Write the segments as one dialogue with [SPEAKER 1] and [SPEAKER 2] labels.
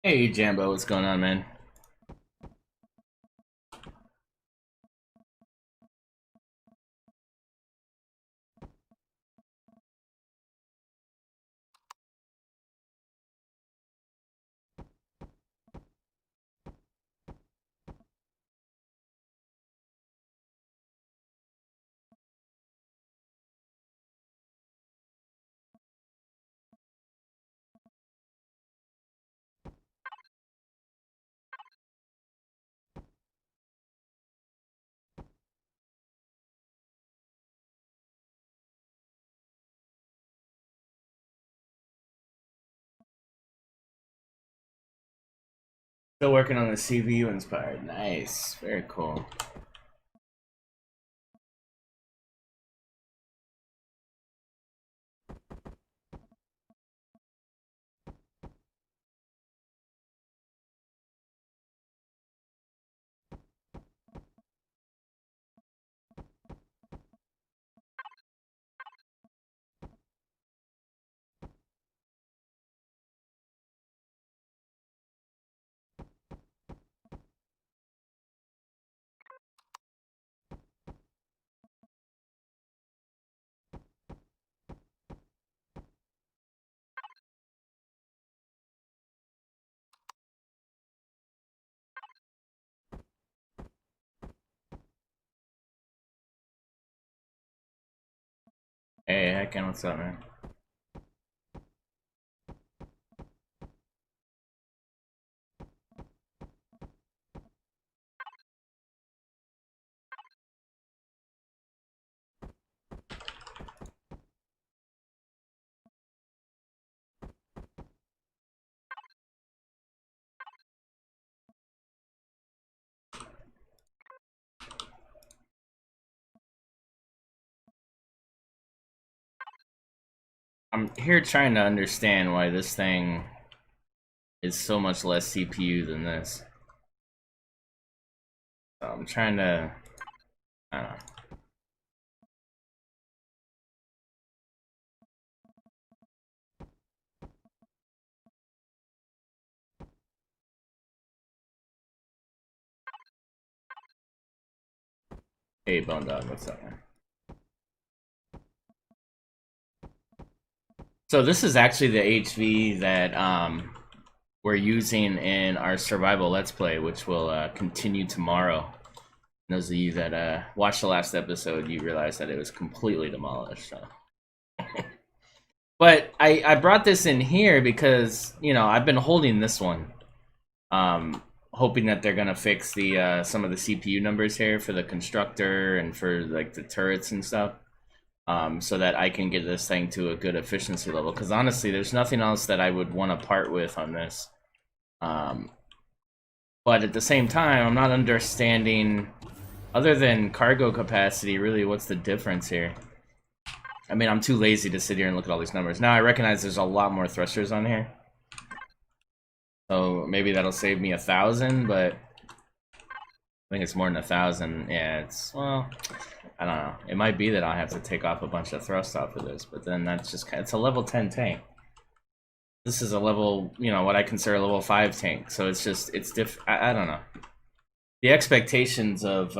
[SPEAKER 1] Hey Jambo, what's going on, man? Still working on the CPU inspired. Nice, very cool. Hey, Heckin, what's up, man? I'm here trying to understand why this thing is so much less CPU than this. So I'm trying to, I don't know. Hey, Bone Dog, what's up, man? So this is actually the HV that we're using in our survival Let's Play, which will continue tomorrow. Those of you that watched the last episode, you realize that it was completely demolished. So. But I brought this in here because, you know, I've been holding this one, hoping that they're gonna fix the some of the CPU numbers here for the constructor and for like the turrets and stuff, so that I can get this thing to a good efficiency level. Because honestly, there's nothing else that I would want to part with on this. But at the same time, I'm not understanding, other than cargo capacity, really what's the difference here. I mean, I'm too lazy to sit here and look at all these numbers. Now I recognize there's a lot more thrusters on here. So maybe that'll save me 1,000, but I think it's more than 1,000. Yeah, it's, well, I don't know. It might be that I'll have to take off a bunch of thrust off of this, but then that's just kind of, it's a level 10 tank. This is a level, you know, what I consider a level 5 tank. So it's just, it's I don't know. The expectations of,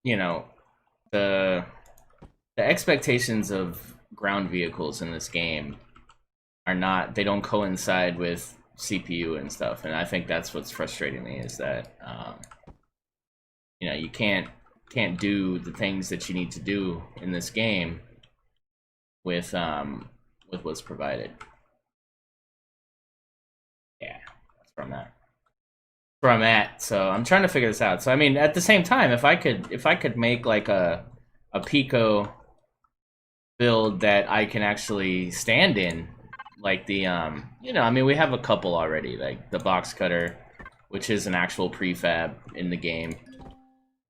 [SPEAKER 1] you know, the expectations of ground vehicles in this game are not, they don't coincide with CPU and stuff, and I think that's what's frustrating me, is that you know, you can't do the things that you need to do in this game with what's provided. Yeah, that's where I'm at. Where I'm at. So I'm trying to figure this out. So I mean, at the same time, if I could make like a Pico build that I can actually stand in, like the you know, I mean, we have a couple already, like the box cutter, which is an actual prefab in the game.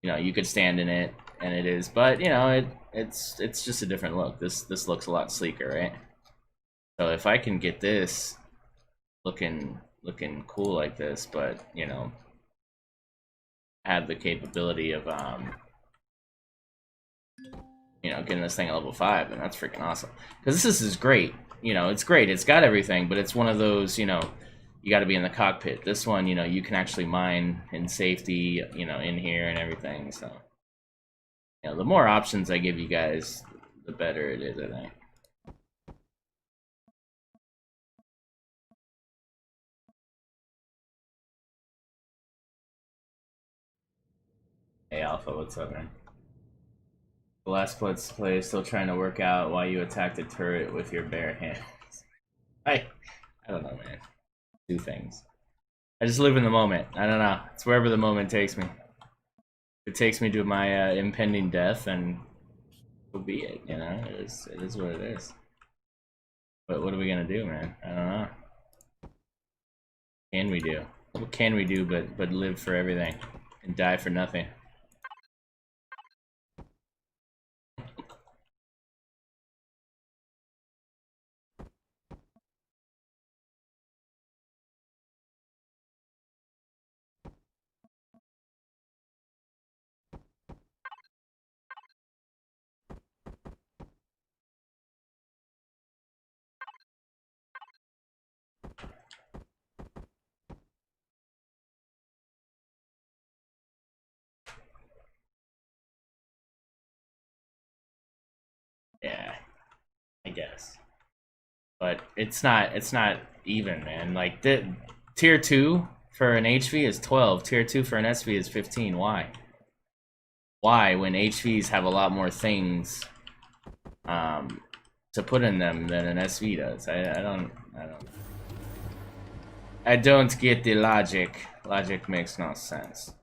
[SPEAKER 1] You know, you could stand in it, and it is, but you know, it's just a different look. This looks a lot sleeker, right? So if I can get this looking cool like this, but you know, have the capability of you know, getting this thing at level 5, and that's freaking awesome. Because this is great. you know, it's great. It's got everything, but it's one of those, you know, you got to be in the cockpit. This one, you know, you can actually mine in safety, you know, in here and everything. So, you know, the more options I give you guys, the better it is, I think. Hey, Alpha, what's up, man? The last let's play is still trying to work out why you attacked a turret with your bare hands. I don't know, man. Do things. I just live in the moment. I don't know. It's wherever the moment takes me. If it takes me to my impending death, and so be it. You know, it is what it is. But what are we gonna do, man? I don't know. Can we do? What can we do but live for everything and die for nothing? Yeah, I guess. But it's not even, man. Like the tier 2 for an HV is 12, tier 2 for an SV is 15. Why? Why, when HVs have a lot more things to put in them than an SV does? I don't get the logic. Logic makes no sense.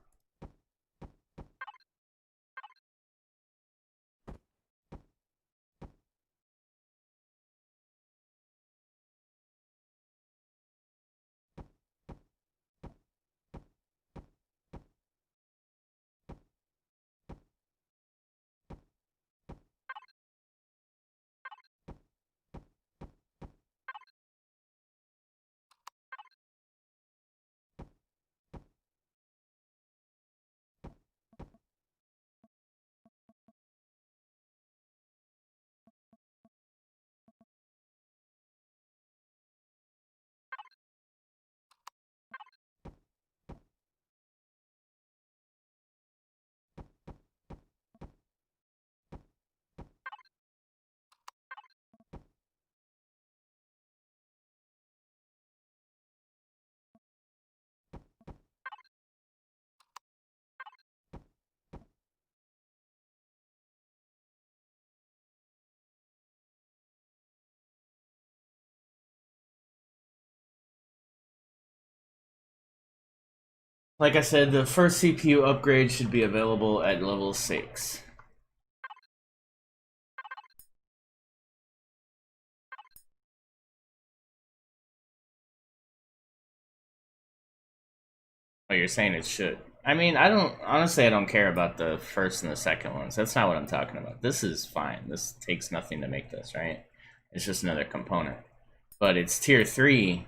[SPEAKER 1] Like I said, the first CPU upgrade should be available at level 6. Oh, you're saying it should. I mean, I don't care about the first and the second ones. That's not what I'm talking about. This is fine. This takes nothing to make this, right? It's just another component. But it's tier 3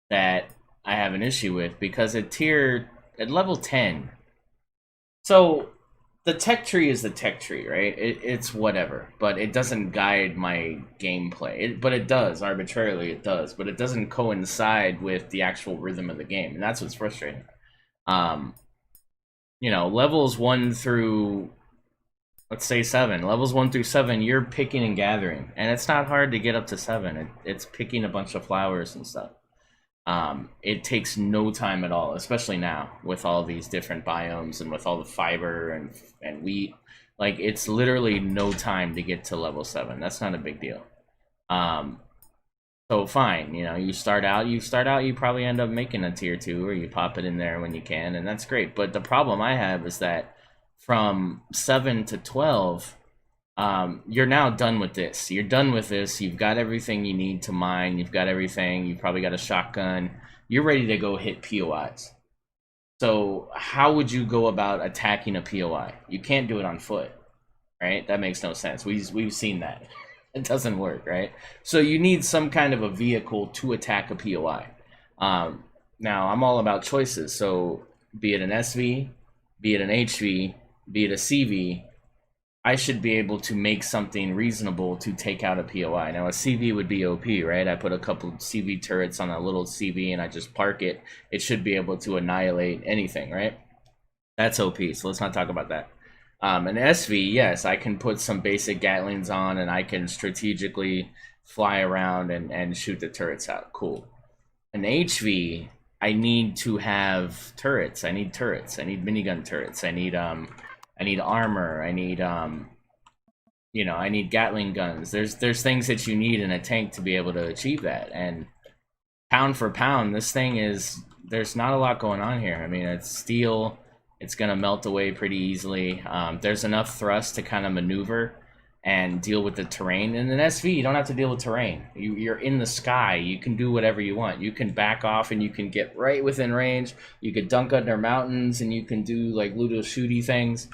[SPEAKER 1] that I have an issue with because at level 10. So the tech tree is the tech tree, right? It's whatever, but it doesn't guide my gameplay. But it does, arbitrarily it does, but it doesn't coincide with the actual rhythm of the game, and that's what's frustrating. You know, levels 1 through, let's say 7. Levels 1 through 7, you're picking and gathering, and it's not hard to get up to 7. It's picking a bunch of flowers and stuff. It takes no time at all, especially now with all these different biomes and with all the fiber and wheat. Like, it's literally no time to get to level 7. That's not a big deal. So fine, you know, you start out, you probably end up making a tier 2, or you pop it in there when you can, and that's great. But the problem I have is that from 7 to 12, you're now done with this. You're done with this. You've got everything you need to mine. You've got everything. You've probably got a shotgun. You're ready to go hit POIs. So how would you go about attacking a POI? You can't do it on foot, right? That makes no sense. We've seen that. It doesn't work, right? So you need some kind of a vehicle to attack a POI. Now, I'm all about choices. So be it an SV, be it an HV, be it a CV, I should be able to make something reasonable to take out a POI. Now a CV would be OP, right? I put a couple CV turrets on a little CV and I just park it. It should be able to annihilate anything, right? That's OP, so let's not talk about that. An SV, yes, I can put some basic Gatlings on and I can strategically fly around and shoot the turrets out. Cool. An HV, I need to have turrets. I need turrets. I need minigun turrets. I need armor. I need you know, I need Gatling guns. There's things that you need in a tank to be able to achieve that. And pound for pound, this thing is, there's not a lot going on here. I mean, it's steel. It's gonna melt away pretty easily. There's enough thrust to kind of maneuver and deal with the terrain. In an SV, you don't have to deal with terrain. You're in the sky. You can do whatever you want. You can back off and you can get right within range. You could dunk under mountains and you can do like little shooty things.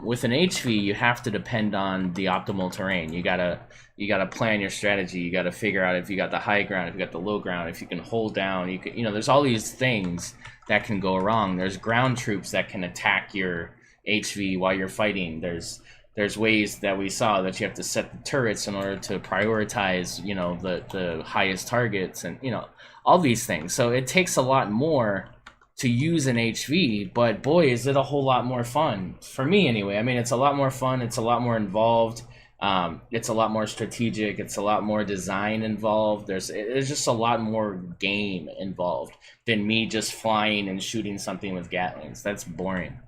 [SPEAKER 1] With an HV, you have to depend on the optimal terrain. You gotta plan your strategy. You gotta figure out if you got the high ground, if you got the low ground, if you can hold down. You know, there's all these things that can go wrong. There's ground troops that can attack your HV while you're fighting. There's ways that we saw that you have to set the turrets in order to prioritize, you know, the highest targets and, you know, all these things. So it takes a lot more to use an HV, but boy, is it a whole lot more fun. For me, anyway. I mean, it's a lot more fun. It's a lot more involved. It's a lot more strategic. It's a lot more design involved. There's just a lot more game involved than me just flying and shooting something with Gatlings. That's boring.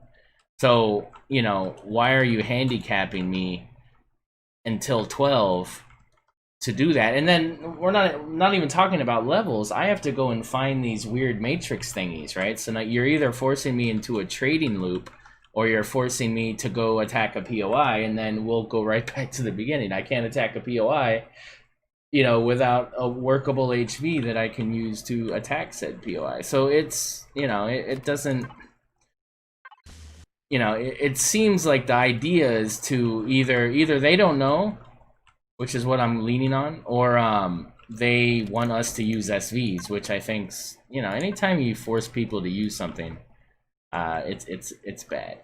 [SPEAKER 1] So, you know, why are you handicapping me until 12 to do that? And then we're not even talking about levels. I have to go and find these weird matrix thingies, right? So now you're either forcing me into a trading loop or you're forcing me to go attack a POI, and then we'll go right back to the beginning. I can't attack a POI, you know, without a workable HV that I can use to attack said POI. So it's, you know, it doesn't... You know, it seems like the idea is to either they don't know, which is what I'm leaning on, or they want us to use SVs, which I think's, you know, anytime you force people to use something, it's bad.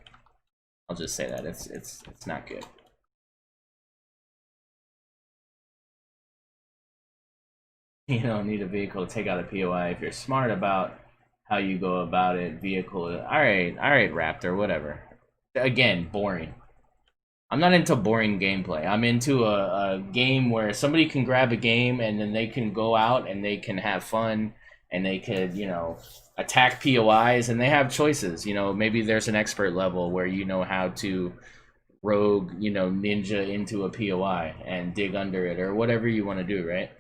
[SPEAKER 1] I'll just say that it's not good. You don't need a vehicle to take out a POI if you're smart about how you go about it. Vehicle, all right, Raptor, whatever. Again, boring. I'm not into boring gameplay. I'm into a game where somebody can grab a game and then they can go out and they can have fun and they could, you know, attack POIs, and they have choices. You know, maybe there's an expert level where you know how to rogue, you know, ninja into a POI and dig under it or whatever you want to do, right?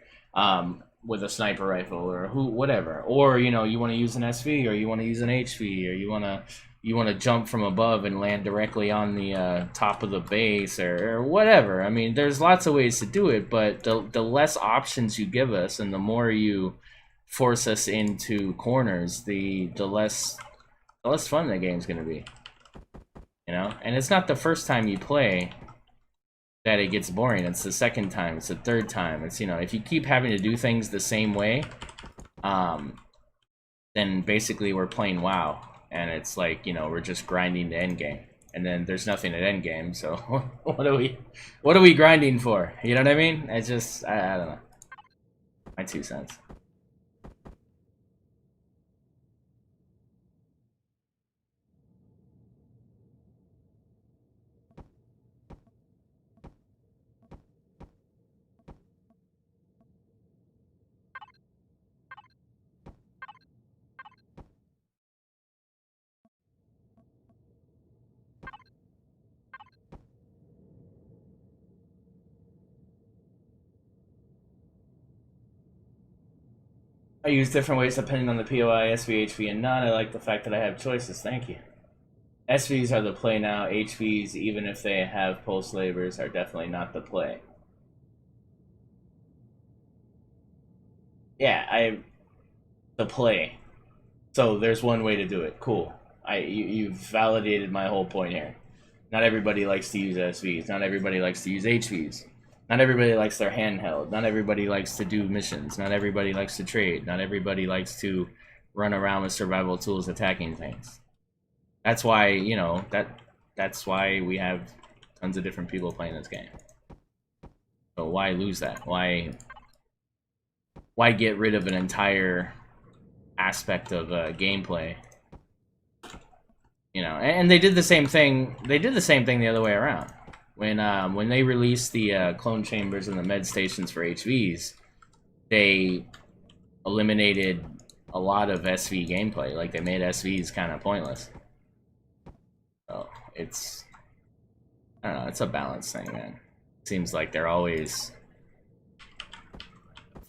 [SPEAKER 1] With a sniper rifle or whatever. Or, you know, you want to use an SV or you want to use an HV or you want to jump from above and land directly on the top of the base or whatever. I mean, there's lots of ways to do it, but the less options you give us and the more you force us into corners, the less fun the game's gonna be. You know? And it's not the first time you play that it gets boring. It's the second time, it's the third time. It's, you know, if you keep having to do things the same way, then basically we're playing WoW. And it's like, you know, we're just grinding the end game, and then there's nothing at end game. So what are we grinding for? You know what I mean? I don't know. My 2 cents. I use different ways depending on the POI, SV, HV, and none. I like the fact that I have choices. Thank you. SVs are the play now. HVs, even if they have pulse labors, are definitely not the play. Yeah, the play. So there's one way to do it. Cool. You've validated my whole point here. Not everybody likes to use SVs. Not everybody likes to use HVs. Not everybody likes their handheld. Not everybody likes to do missions. Not everybody likes to trade. Not everybody likes to run around with survival tools attacking things. That's why, you know, that's why we have Tons of different people playing this game. So why lose that? Why get rid of an entire aspect of gameplay? You know, and they did the same thing. They did the same thing the other way around. When they released the clone chambers and the med stations for HVs, they eliminated a lot of SV gameplay. Like, they made SVs kind of pointless. So it's, I don't know, it's a balance thing, man. It seems like they're always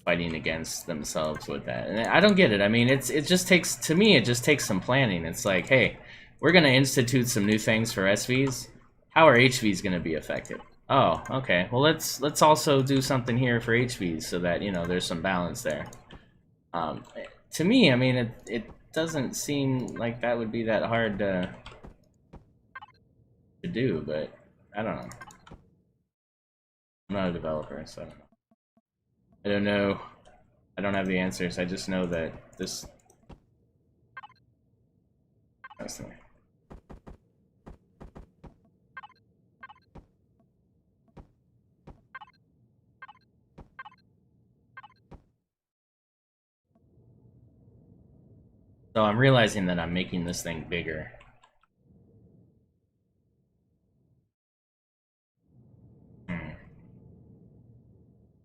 [SPEAKER 1] fighting against themselves with that, and I don't get it. I mean, it just takes, to me, it just takes some planning. It's like, hey, we're gonna institute some new things for SVs. How are HVs gonna be affected? Oh, okay. Well, let's also do something here for HVs so that, you know, there's some balance there. To me, I mean, it doesn't seem like that would be that hard to do, but I don't know. I'm not a developer, so I don't know. I don't have the answers. I just know that this. So I'm realizing that I'm making this thing bigger.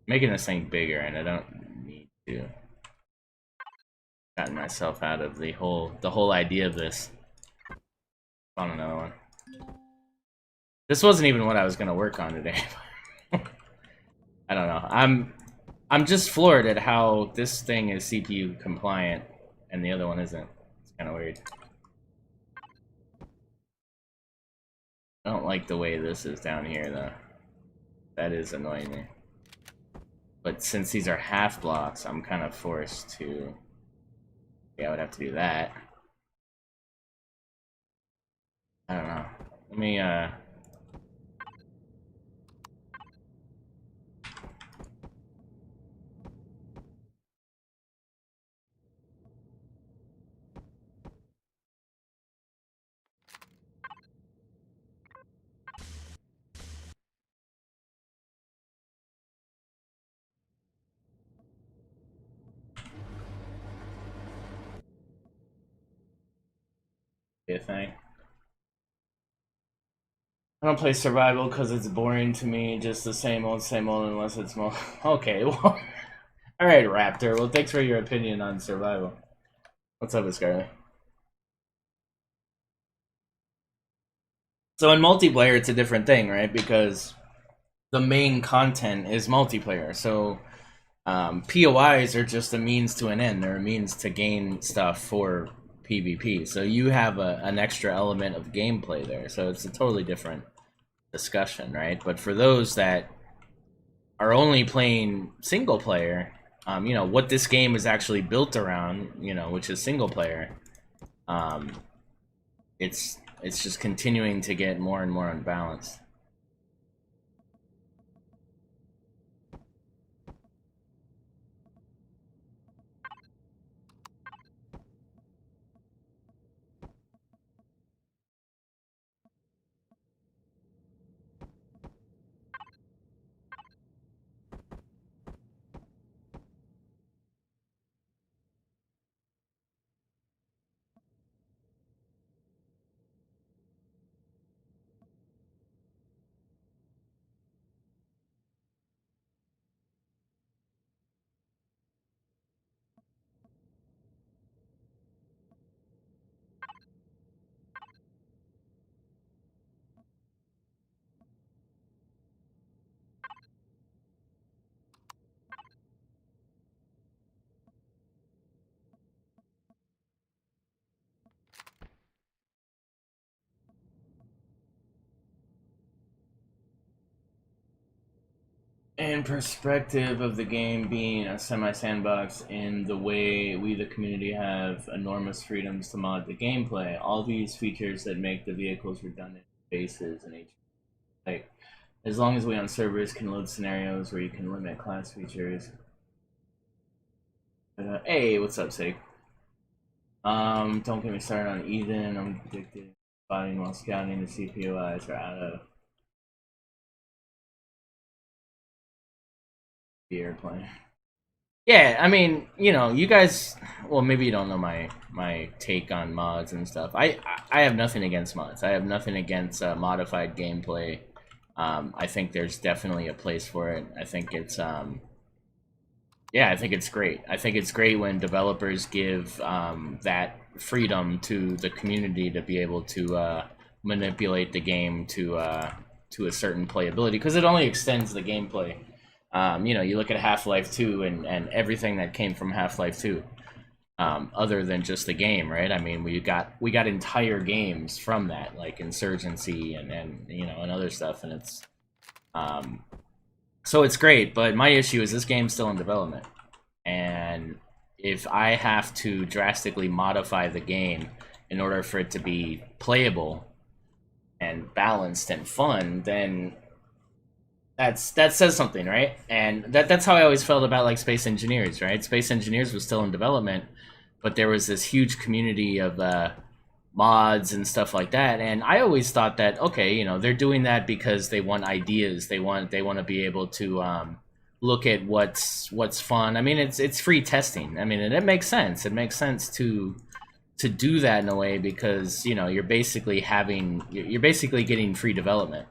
[SPEAKER 1] Making this thing bigger, and I don't need to. Gotten myself out of the whole idea of this. On another one. This wasn't even what I was gonna work on today. I don't know. I'm just floored at how this thing is CPU compliant and the other one isn't. It's kind of weird. I don't like the way this is down here, though. That is annoying me. But since these are half blocks, I'm kind of forced to... Yeah, I would have to do that. I don't know. Let me, be a thing. I don't play survival because it's boring to me. Just the same old, unless it's more... Okay, well... Alright, Raptor. Well, thanks for your opinion on survival. What's up, Scarlet? So in multiplayer, it's a different thing, right? Because the main content is multiplayer. So POIs are just a means to an end. They're a means to gain stuff for PvP. So you have an extra element of gameplay there. So it's a totally different discussion, right? But for those that are only playing single player, you know, what this game is actually built around, you know, which is single player, it's just continuing to get more and more unbalanced. And perspective of the game being a semi-sandbox in the way we, the community, have enormous freedoms to mod the gameplay. All these features that make the vehicles redundant bases and like, as long as we on servers can load scenarios where you can limit class features. Hey, what's up, Sig? Don't get me started on Eden. I'm addicted. Spotting while scouting the CPUIs are out of The airplane. Yeah, I mean, you know, you guys. Well, maybe you don't know my take on mods and stuff. I have nothing against mods. I have nothing against modified gameplay. I think there's definitely a place for it. I think it's yeah, I think it's great. I think it's great when developers give that freedom to the community to be able to manipulate the game to a certain playability, because it only extends the gameplay. You know, you look at Half-Life 2 and everything that came from Half-Life 2, other than just the game, right? I mean, we got entire games from that, like Insurgency and you know, and other stuff, and it's so it's great. But my issue is this game's still in development, and if I have to drastically modify the game in order for it to be playable and balanced and fun, then that says something, right? And that's how I always felt about like Space Engineers, right? Space Engineers was still in development, but there was this huge community of mods and stuff like that, and I always thought that, okay, you know, they're doing that because they want ideas, they want to be able to look at what's fun. I mean, it's free testing. I mean, and it makes sense. It makes sense to do that in a way, because you know, you're basically getting free development.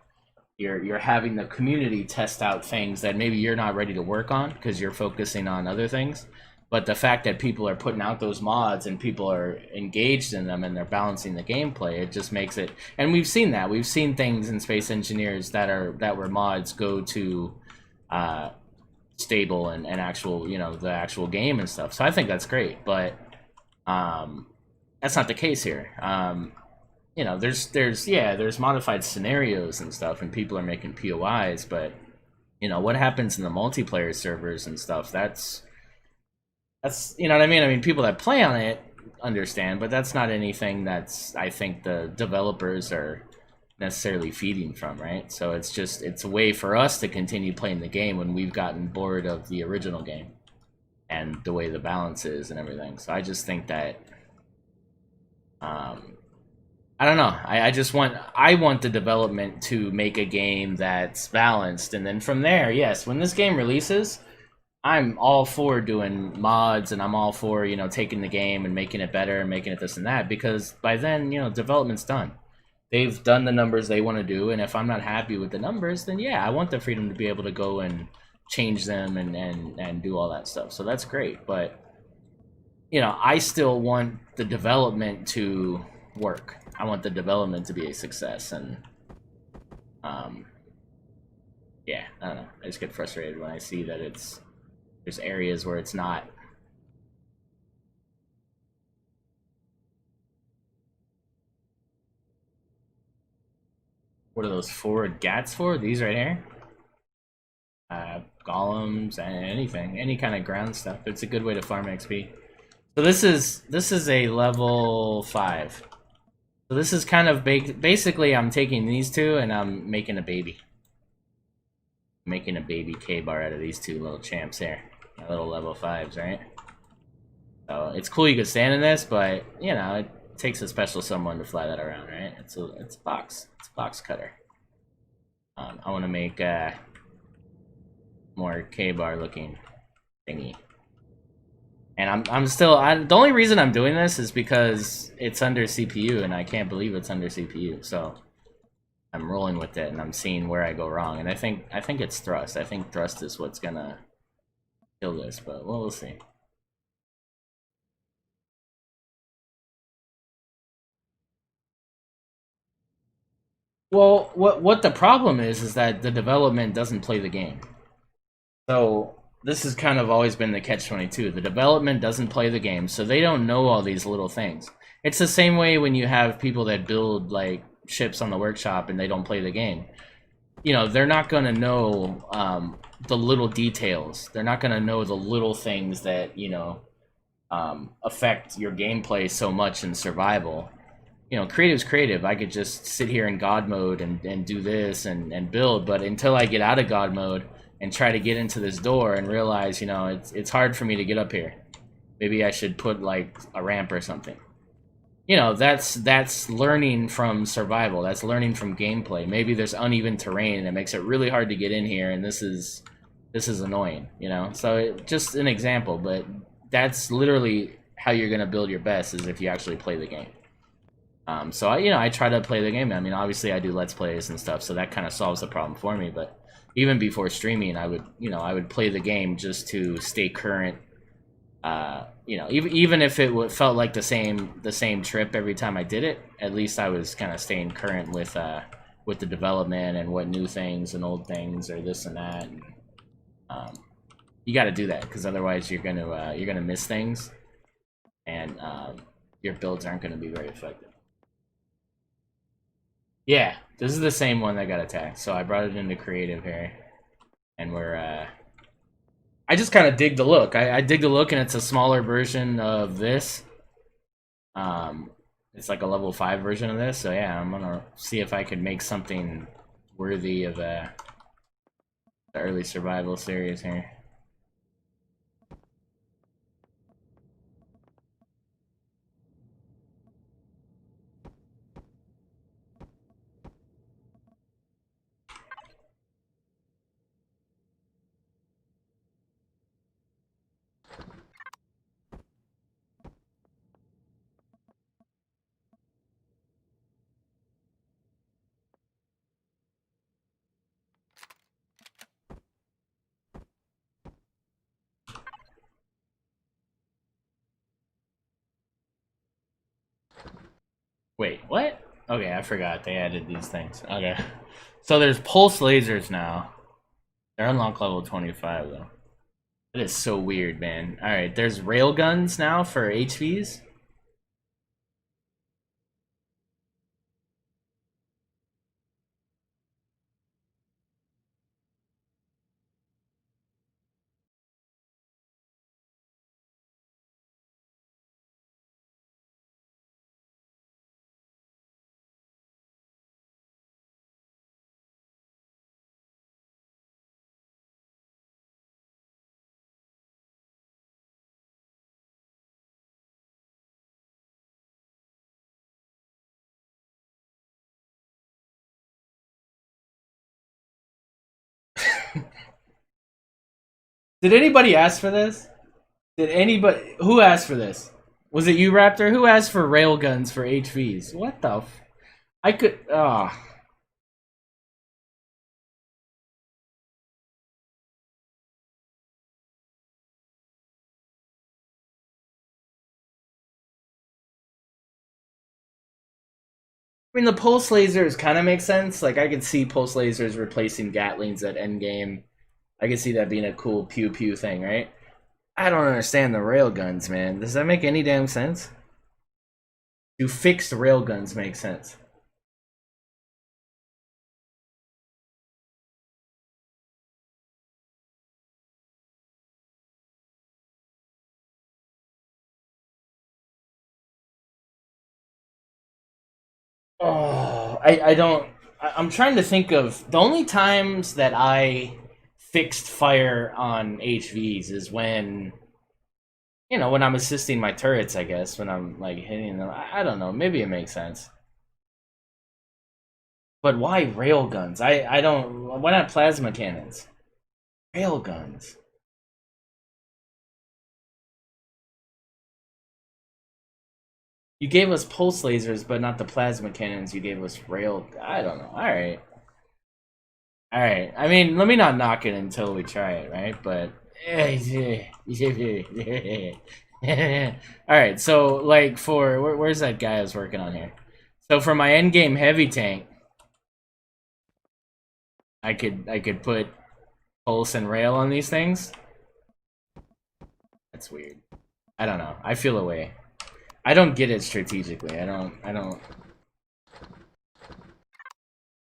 [SPEAKER 1] You're having the community test out things that maybe you're not ready to work on because you're focusing on other things. But the fact that people are putting out those mods and people are engaged in them and they're balancing the gameplay, it just makes it. And we've seen that. We've seen things in Space Engineers that were mods go to stable and actual, you know, the actual game and stuff. So I think that's great. But that's not the case here. You know, there's modified scenarios and stuff, and people are making POIs, but you know what happens in the multiplayer servers and stuff. That's you know what I mean. I mean, people that play on it understand, but that's not anything that's, I think, the developers are necessarily feeding from, right? So it's a way for us to continue playing the game when we've gotten bored of the original game and the way the balance is and everything. So I just think that I don't know. I want the development to make a game that's balanced, and then from there, yes, when this game releases, I'm all for doing mods, and I'm all for, you know, taking the game and making it better and making it this and that, because by then, you know, development's done. They've done the numbers they want to do, and if I'm not happy with the numbers, then yeah, I want the freedom to be able to go and change them and do all that stuff. So that's great, but you know, I still want the development to work. I want the development to be a success, and yeah, I don't know. I just get frustrated when I see that there's areas where it's not. What are those forward gats for? These right here? Golems and anything, any kind of ground stuff. It's a good way to farm XP. So this is a level 5. So this is kind of basically I'm taking these two and I'm making a baby. Making a baby K-bar out of these two little champs here. My little level 5s, right? So it's cool you could stand in this, but you know, it takes a special someone to fly that around, right? It's a box. It's a box cutter. I want to make more K-bar looking thingy. And I'm still, the only reason I'm doing this is because it's under CPU, and I can't believe it's under CPU. So I'm rolling with it, and I'm seeing where I go wrong. And I think it's thrust. I think thrust is what's gonna kill this, but we'll see. Well, what the problem is that the development doesn't play the game. So this has kind of always been the catch-22. The development doesn't play the game, so they don't know all these little things. It's the same way when you have people that build like ships on the workshop and they don't play the game. You know, they're not going to know the little details. They're not going to know the little things that, you know, affect your gameplay so much in survival. You know, creative's creative. I could just sit here in God mode and do this and build, but until I get out of God mode and try to get into this door and realize, you know, it's hard for me to get up here. Maybe I should put like a ramp or something. You know, that's learning from survival. That's learning from gameplay. Maybe there's uneven terrain and it makes it really hard to get in here, and this is this is annoying, you know? So just an example, but that's literally how you're gonna build your best, is if you actually play the game. So I try to play the game. I mean, obviously I do Let's Plays and stuff, so that kind of solves the problem for me. But even before streaming, I would play the game just to stay current. Even if it felt like the same trip every time I did it, at least I was kind of staying current with the development and what new things and old things or this and that. And, you got to do that, because otherwise you're gonna miss things, and your builds aren't gonna be very effective. Yeah, this is the same one that got attacked. So I brought it into creative here, and I just kind of dig the look. I dig the look, and it's a smaller version of this. It's like a level 5 version of this. So yeah, I'm gonna see if I could make something worthy of the early survival series here. Wait, what? Okay, I forgot they added these things. Okay. So there's pulse lasers now. They're unlocked level 25 though. That is so weird, man. Alright, there's railguns now for HVs. Did anybody ask for this? Did anybody... Who asked for this? Was it you, Raptor? Who asked for railguns for HVs? What the I could... Oh. I mean, the pulse lasers kind of make sense. Like, I could see pulse lasers replacing Gatlings at endgame. I could see that being a cool pew-pew thing, right? I don't understand the railguns, man. Does that make any damn sense? Do fixed railguns make sense? Oh, I don't... I'm trying to think of... The only times that I fixed fire on HVs is when... when I'm assisting my turrets, I guess. When I'm, like, hitting them. I don't know. Maybe it makes sense. But why railguns? I don't... Why not plasma cannons? Railguns. You gave us pulse lasers, but not the plasma cannons. You gave us rail... I don't know. Alright. Alright. I mean, let me not knock it until we try it, right? But... Alright, so, like, for... where's that guy I was working on here? So, for my endgame heavy tank, I could put pulse and rail on these things. That's weird. I don't know. I feel away. I don't get it strategically. I don't...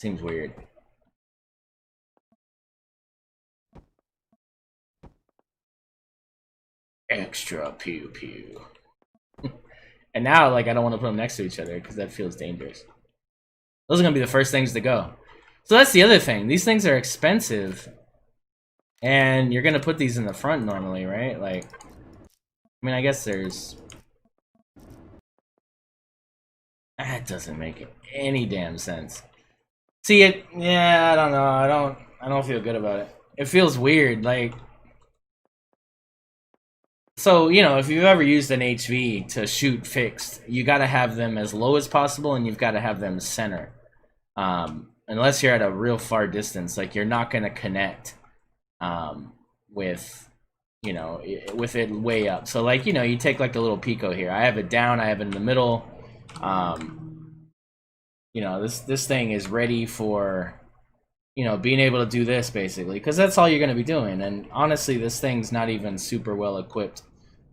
[SPEAKER 1] Seems weird. Extra pew pew. And now, like, I don't want to put them next to each other because that feels dangerous. Those are gonna be the first things to go. So that's the other thing. These things are expensive, and you're gonna put these in the front normally, right? Like, I mean, I guess there's... That doesn't make any damn sense. See it? Yeah, I don't know. I don't feel good about it. it feels weird. Like, so, you know, if you've ever used an HV to shoot fixed, you got to have them as low as possible, and you've got to have them center. Unless you're at a real far distance, like you're not going to connect with, you know, with it way up. So, like, you know, you take like a little Pico here. I have it down. I have it in the middle. You know, this thing is ready for, you know, being able to do this basically, because that's all you're going to be doing. And honestly, this thing's not even super well equipped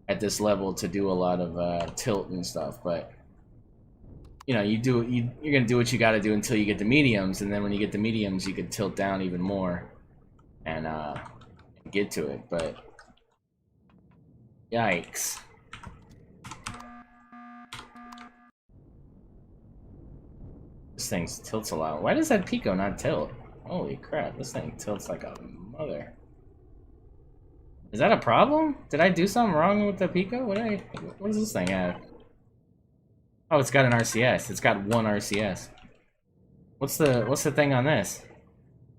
[SPEAKER 1] at this level to do a lot of tilt and stuff. But you know, you're going to do what you got to do until you get the mediums, and then when you get the mediums, you can tilt down even more and get to it. But yikes. This thing tilts a lot. Why does that Pico not tilt? Holy crap, this thing tilts like a mother. Is that a problem? Did I do something wrong with the Pico? What does this thing have? Oh, it's got an RCS. It's got one RCS. What's the thing on this?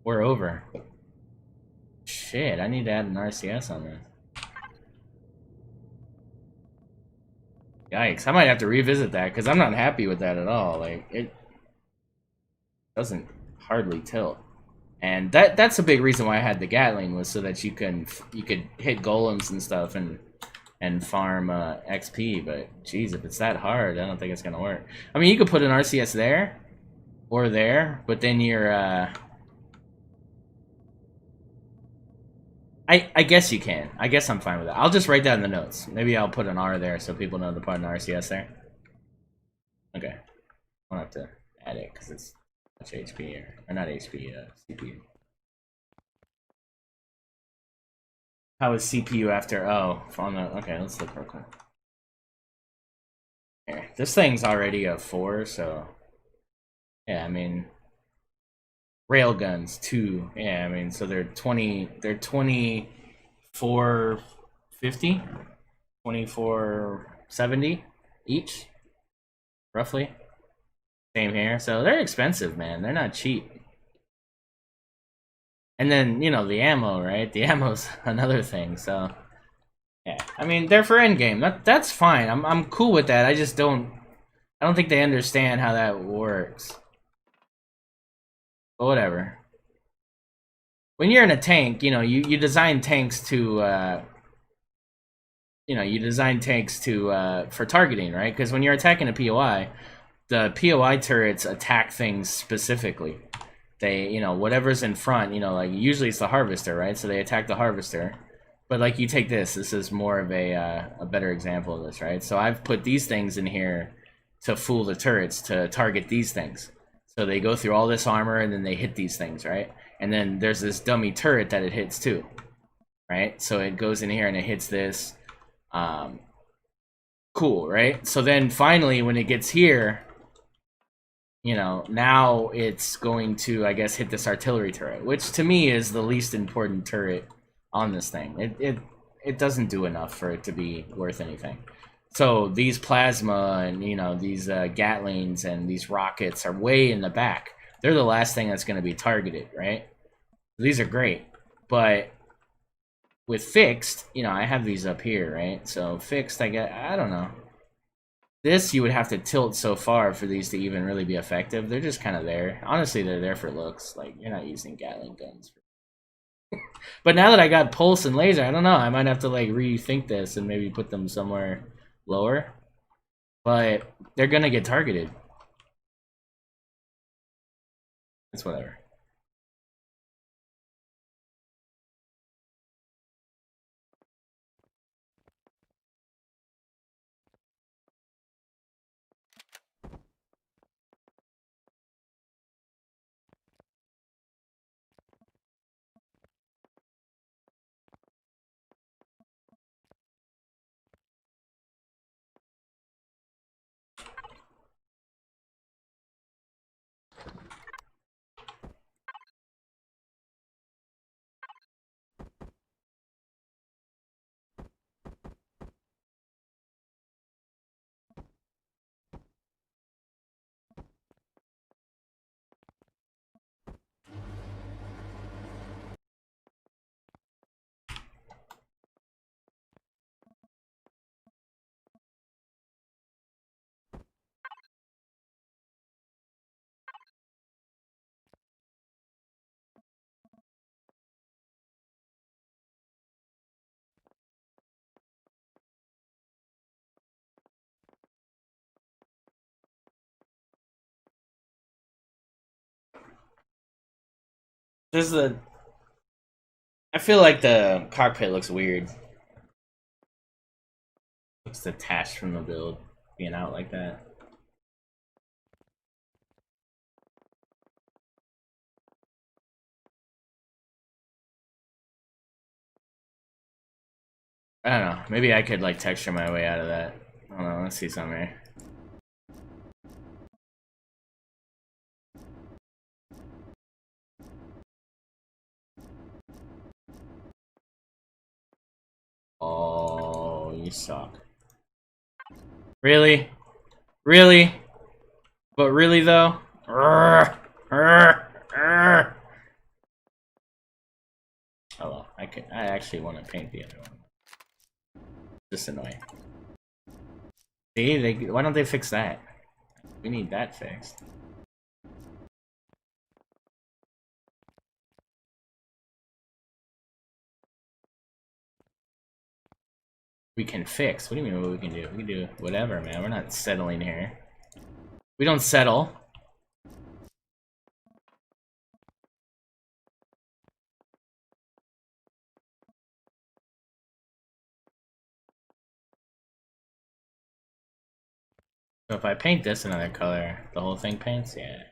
[SPEAKER 1] We're over. Shit, I need to add an RCS on this. Yikes, I might have to revisit that, because I'm not happy with that at all. Like, it doesn't hardly tilt. And that's a big reason why I had the Gatling, was so that you could hit golems and stuff and farm XP. But geez, if it's that hard, I don't think it's gonna work. I mean, you could put an RCS there or there, but then you're I guess you can. I guess I'm fine with that. I'll just write that in the notes. Maybe I'll put an R there so people know to put an RCS there. Okay, I'll have to add it because it's much HP or not HP, CPU. How is CPU after? Oh, on the okay. Let's look real quick. Here, this thing's already a 4, so yeah. I mean, railguns 2. Yeah, I mean, so they're 20. They're 2450, 2470 each, roughly. Same here. So they're expensive, man. They're not cheap. And then, you know, the ammo, right? The ammo's another thing. So yeah, I mean, they're for endgame. That's fine. I'm cool with that. I just don't think they understand how that works. But whatever. When you're in a tank, you know, you design tanks to you know, you design tanks to for targeting, right? Because when you're attacking a POI, the POI turrets attack things specifically. They, you know, whatever's in front, you know, like usually it's the harvester, right? So they attack the harvester. But like you take this is more of a better example of this, right? So I've put these things in here to fool the turrets to target these things. So they go through all this armor and then they hit these things, right? And then there's this dummy turret that it hits too, right? So it goes in here and it hits this. Cool, right? So then finally when it gets here, you know, now it's going to, I guess, hit this artillery turret, which to me is the least important turret on this thing. It doesn't do enough for it to be worth anything. So these plasma and, you know, these Gatlings and these rockets are way in the back. They're the last thing that's going to be targeted, right? These are great, but with fixed, you know, I have these up here, right? So fixed, I don't know. This, you would have to tilt so far for these to even really be effective. They're just kind of there. Honestly, they're there for looks. Like, you're not using Gatling guns. But now that I got pulse and laser, I don't know. I might have to, like, rethink this and maybe put them somewhere lower. But they're going to get targeted. It's whatever. There's the. I feel like the cockpit looks weird. Looks detached from the build, being out like that. I don't know. Maybe I could like texture my way out of that. I don't know. Let's see something here. Oh, you suck. Really? Really? But really though? Oh well, I actually want to paint the other one. Just annoying. See, why don't they fix that? We need that fixed. We can fix. What do you mean what we can do? We can do whatever, man. We're not settling here. We don't settle. So if I paint this another color, the whole thing paints? Yeah.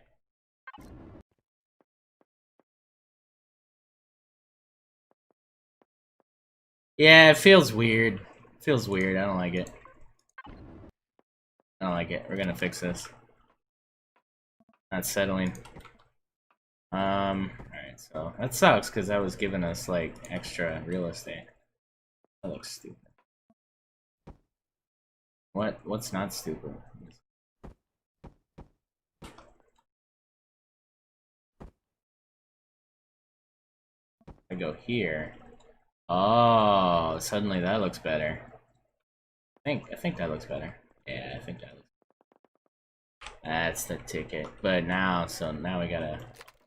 [SPEAKER 1] Yeah, it feels weird. It feels weird. I don't like it. I don't like it. We're gonna fix this. Not settling. Alright, so that sucks because that was giving us like extra real estate. That looks stupid. What's not stupid? I go here. Oh, suddenly that looks better. I think that looks better. Yeah, I think that looks. That's the ticket. But now, so now we gotta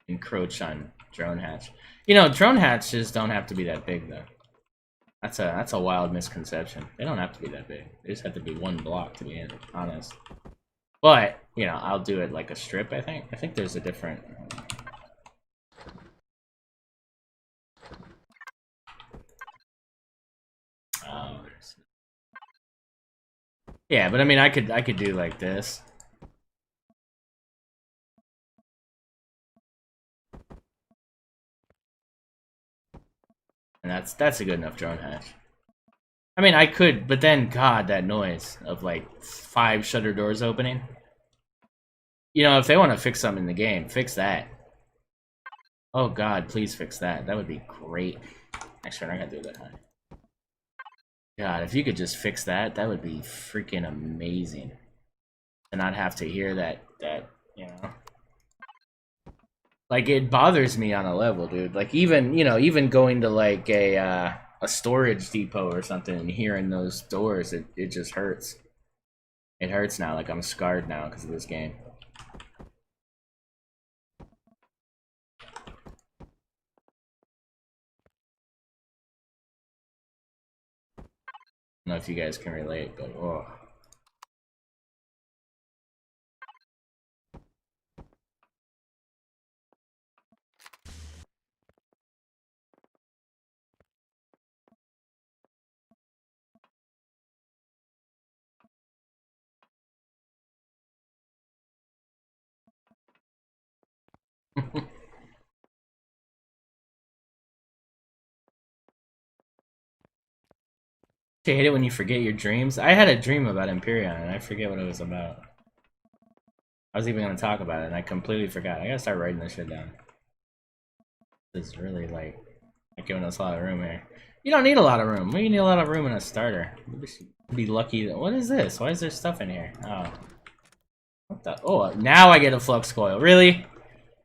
[SPEAKER 1] encroach on drone hatch. You know, drone hatches don't have to be that big though. That's a wild misconception. They don't have to be that big. They just have to be one block to be honest. But you know, I'll do it like a strip. I think. I think there's a different. Yeah, but I mean, I could do like this. And that's a good enough drone hatch. I mean, I could, but then, God, that noise of like 5 shutter doors opening. You know, if they want to fix something in the game, fix that. Oh God, please fix that. That would be great. Actually, I'm not gonna do that high. God, if you could just fix that, that would be freaking amazing. To not have to hear that, you know. Like, it bothers me on a level, dude. Like, even, you know, even going to like a storage depot or something and hearing those doors, it just hurts. It hurts now. Like, I'm scarred now because of this game. I don't know if you guys can relate, but oh. You hate it when you forget your dreams? I had a dream about Empyrion and I forget what it was about. I was even gonna talk about it and I completely forgot. I gotta start writing this shit down. This is really like giving us a lot of room here. You don't need a lot of room. We need a lot of room in a starter. We should be lucky. What is this? Why is there stuff in here? Oh. What the? Oh, now I get a flux coil. Really?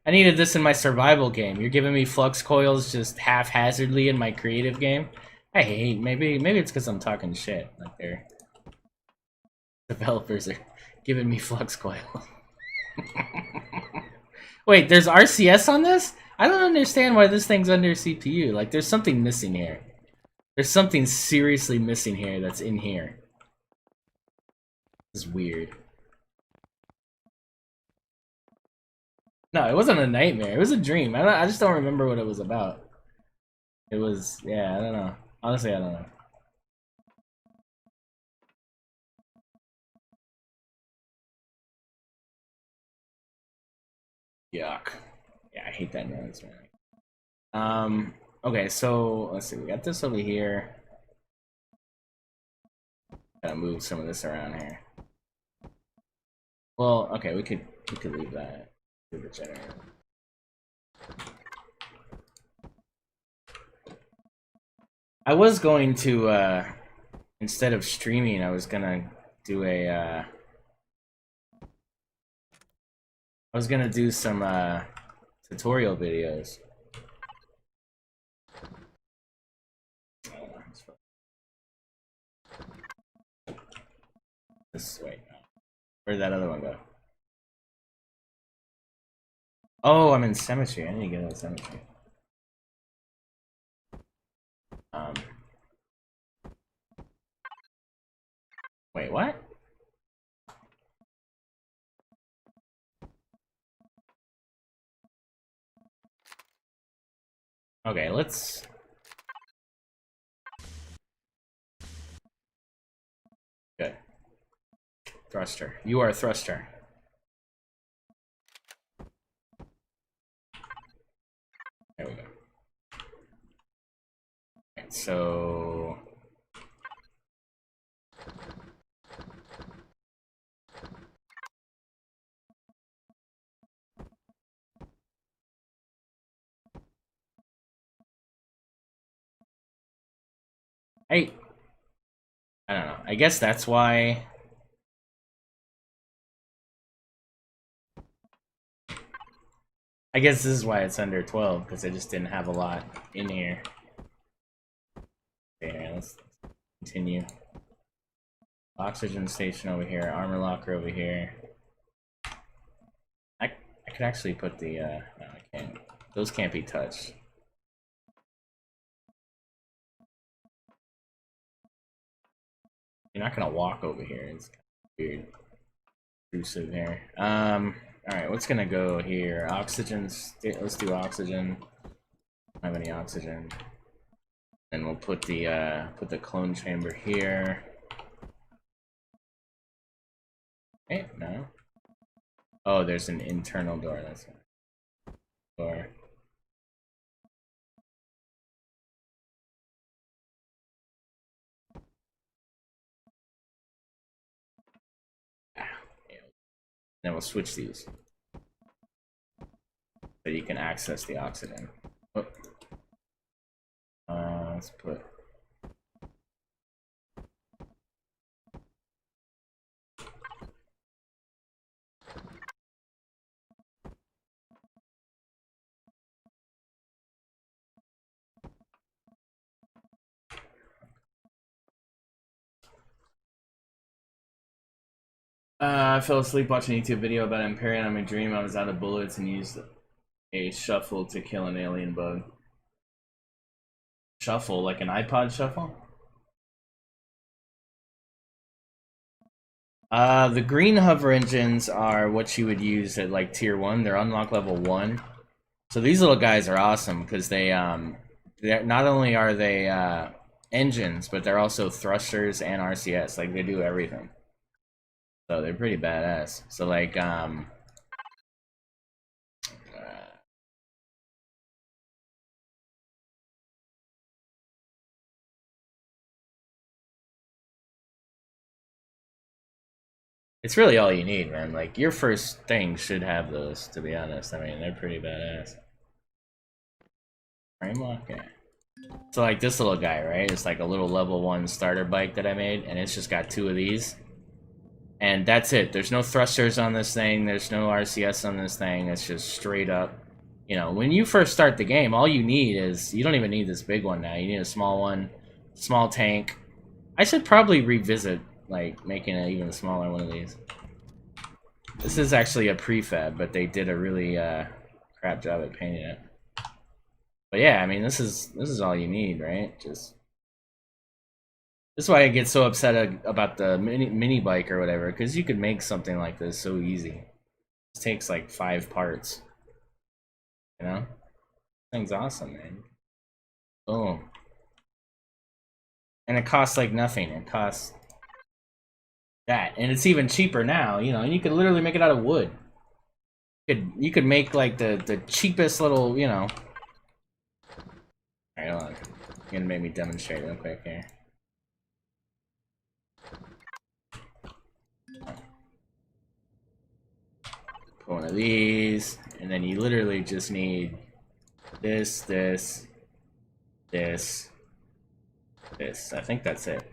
[SPEAKER 1] I needed this in my survival game. You're giving me flux coils just haphazardly in my creative game? I hate. Maybe it's because I'm talking shit. Like their developers are giving me flux coils. Wait, there's RCS on this? I don't understand why this thing's under CPU. Like, there's something missing here. There's something seriously missing here that's in here. This is weird. No, it wasn't a nightmare. It was a dream. I just don't remember what it was about. It was, yeah, I don't know. Honestly, I don't know. Yuck. Yeah, I hate that noise, man. Okay, so let's see. We got this over here. Gotta move some of this around here. Well, okay, we could leave that. Leave the generator. I was going to instead of streaming, I was gonna do a I was gonna do some tutorial videos. This way. Where'd that other one go? Oh, I'm in cemetery. I need to get out of cemetery. Wait, what? Okay, let's... Good. Thruster. You are a thruster. There we go. Okay, so... I don't know. I guess that's why... I guess this is why it's under 12, because I just didn't have a lot in here. Okay, let's continue. Oxygen station over here, armor locker over here. I could actually put the, no, I can't. Those can't be touched. You're not gonna walk over here. It's kind of weird. Intrusive here. Alright, what's gonna go here? Oxygen. Let's do oxygen. Don't have any oxygen. Then we'll put the clone chamber here. Okay, no. Oh, there's an internal door. That's right. Door. Then we'll switch these so you can access the oxygen. Oh. Let's put. I fell asleep watching a YouTube video about Empyrion. On my dream, I was out of bullets and used a shuffle to kill an alien bug. Shuffle, like an iPod shuffle? The green hover engines are what you would use at like tier 1. They're unlock level 1. So these little guys are awesome because they're not only are they engines, but they're also thrusters and RCS. Like they do everything. So they're pretty badass. So like it's really all you need, man. Like your first thing should have those, to be honest. I mean, they're pretty badass. Frame lock, yeah. So like this little guy, right? It's like a little level 1 starter bike that I made, and it's just got 2 of these. And that's it. There's no thrusters on this thing. There's no RCS on this thing. It's just straight up. You know, when you first start the game, all you need is... You don't even need this big one now. You need a small one. Small tank. I should probably revisit, like, making an even smaller one of these. This is actually a prefab, but they did a really crap job at painting it. But yeah, I mean, this is all you need, right? Just... This is why I get so upset about the mini bike or whatever, because you could make something like this so easy. It takes like 5 parts. You know? Thing's awesome, man. Boom. And it costs like nothing. It costs that. And it's even cheaper now, you know, and you could literally make it out of wood. You could make like the cheapest little, you know. Alright, hold on. You're gonna make me demonstrate real quick here. Put one of these, and then you literally just need this, this, this, this. I think that's it.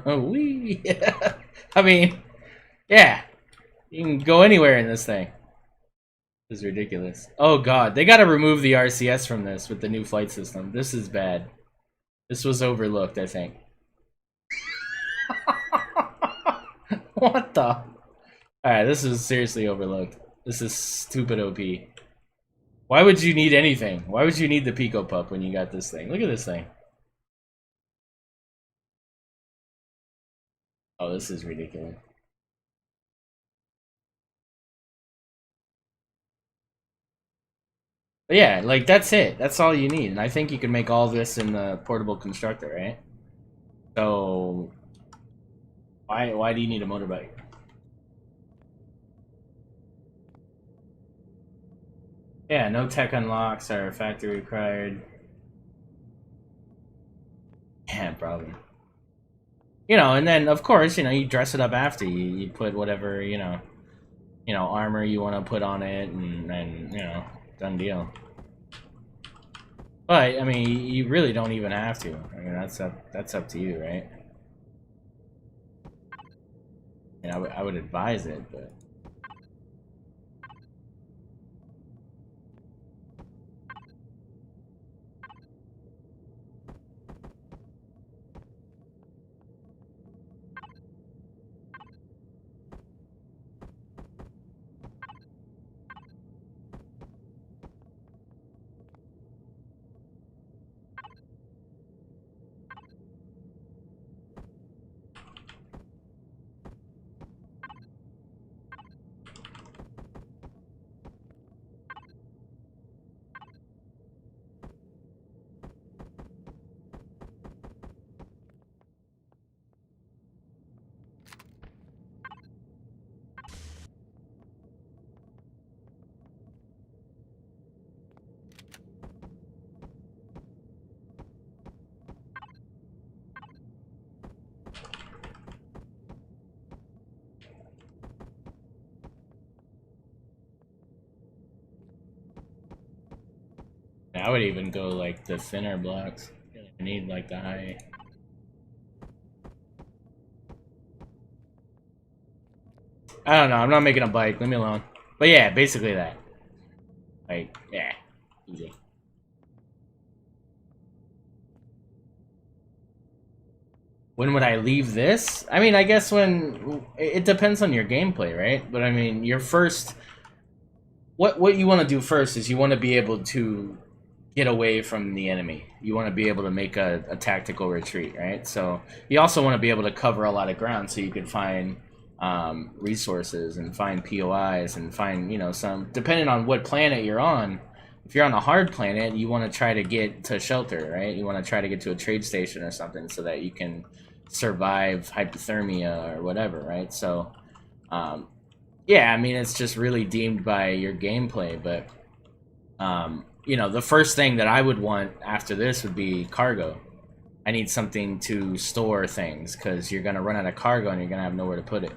[SPEAKER 1] Oh, wee! I mean, yeah. You can go anywhere in this thing. This is ridiculous. Oh god, they gotta remove the RCS from this with the new flight system. This is bad. This was overlooked, I think. What the? Alright, this is seriously overlooked. This is stupid OP. Why would you need anything? Why would you need the Pico Pup when you got this thing? Look at this thing. Oh, this is ridiculous. But yeah, like, that's it. That's all you need. And I think you can make all this in the portable constructor, right? So, why do you need a motorbike? Yeah, no tech unlocks are factory required. Yeah, probably. You know, and then of course, you know, you dress it up after. You put whatever, you know, armor you want to put on it, and you know, done deal. But I mean, you really don't even have to. I mean, that's up to you, right? And I would advise it, but. I would even go like the thinner blocks. I need like the high. I don't know. I'm not making a bike. Leave me alone. But yeah, basically that. Like, yeah, easy. When would I leave this? I mean, I guess when it depends on your gameplay, right? But I mean, your first, what you want to do first is you want to be able to get away from the enemy. You want to be able to make a tactical retreat, right? So you also want to be able to cover a lot of ground so you can find resources and find POIs and find, you know, some, depending on what planet you're on. If you're on a hard planet, you want to try to get to shelter, right? You want to try to get to a trade station or something so that you can survive hypothermia or whatever, right? So yeah, I mean, it's just really deemed by your gameplay, but you know, the first thing that I would want after this would be cargo. I need something to store things because you're going to run out of cargo and you're going to have nowhere to put it.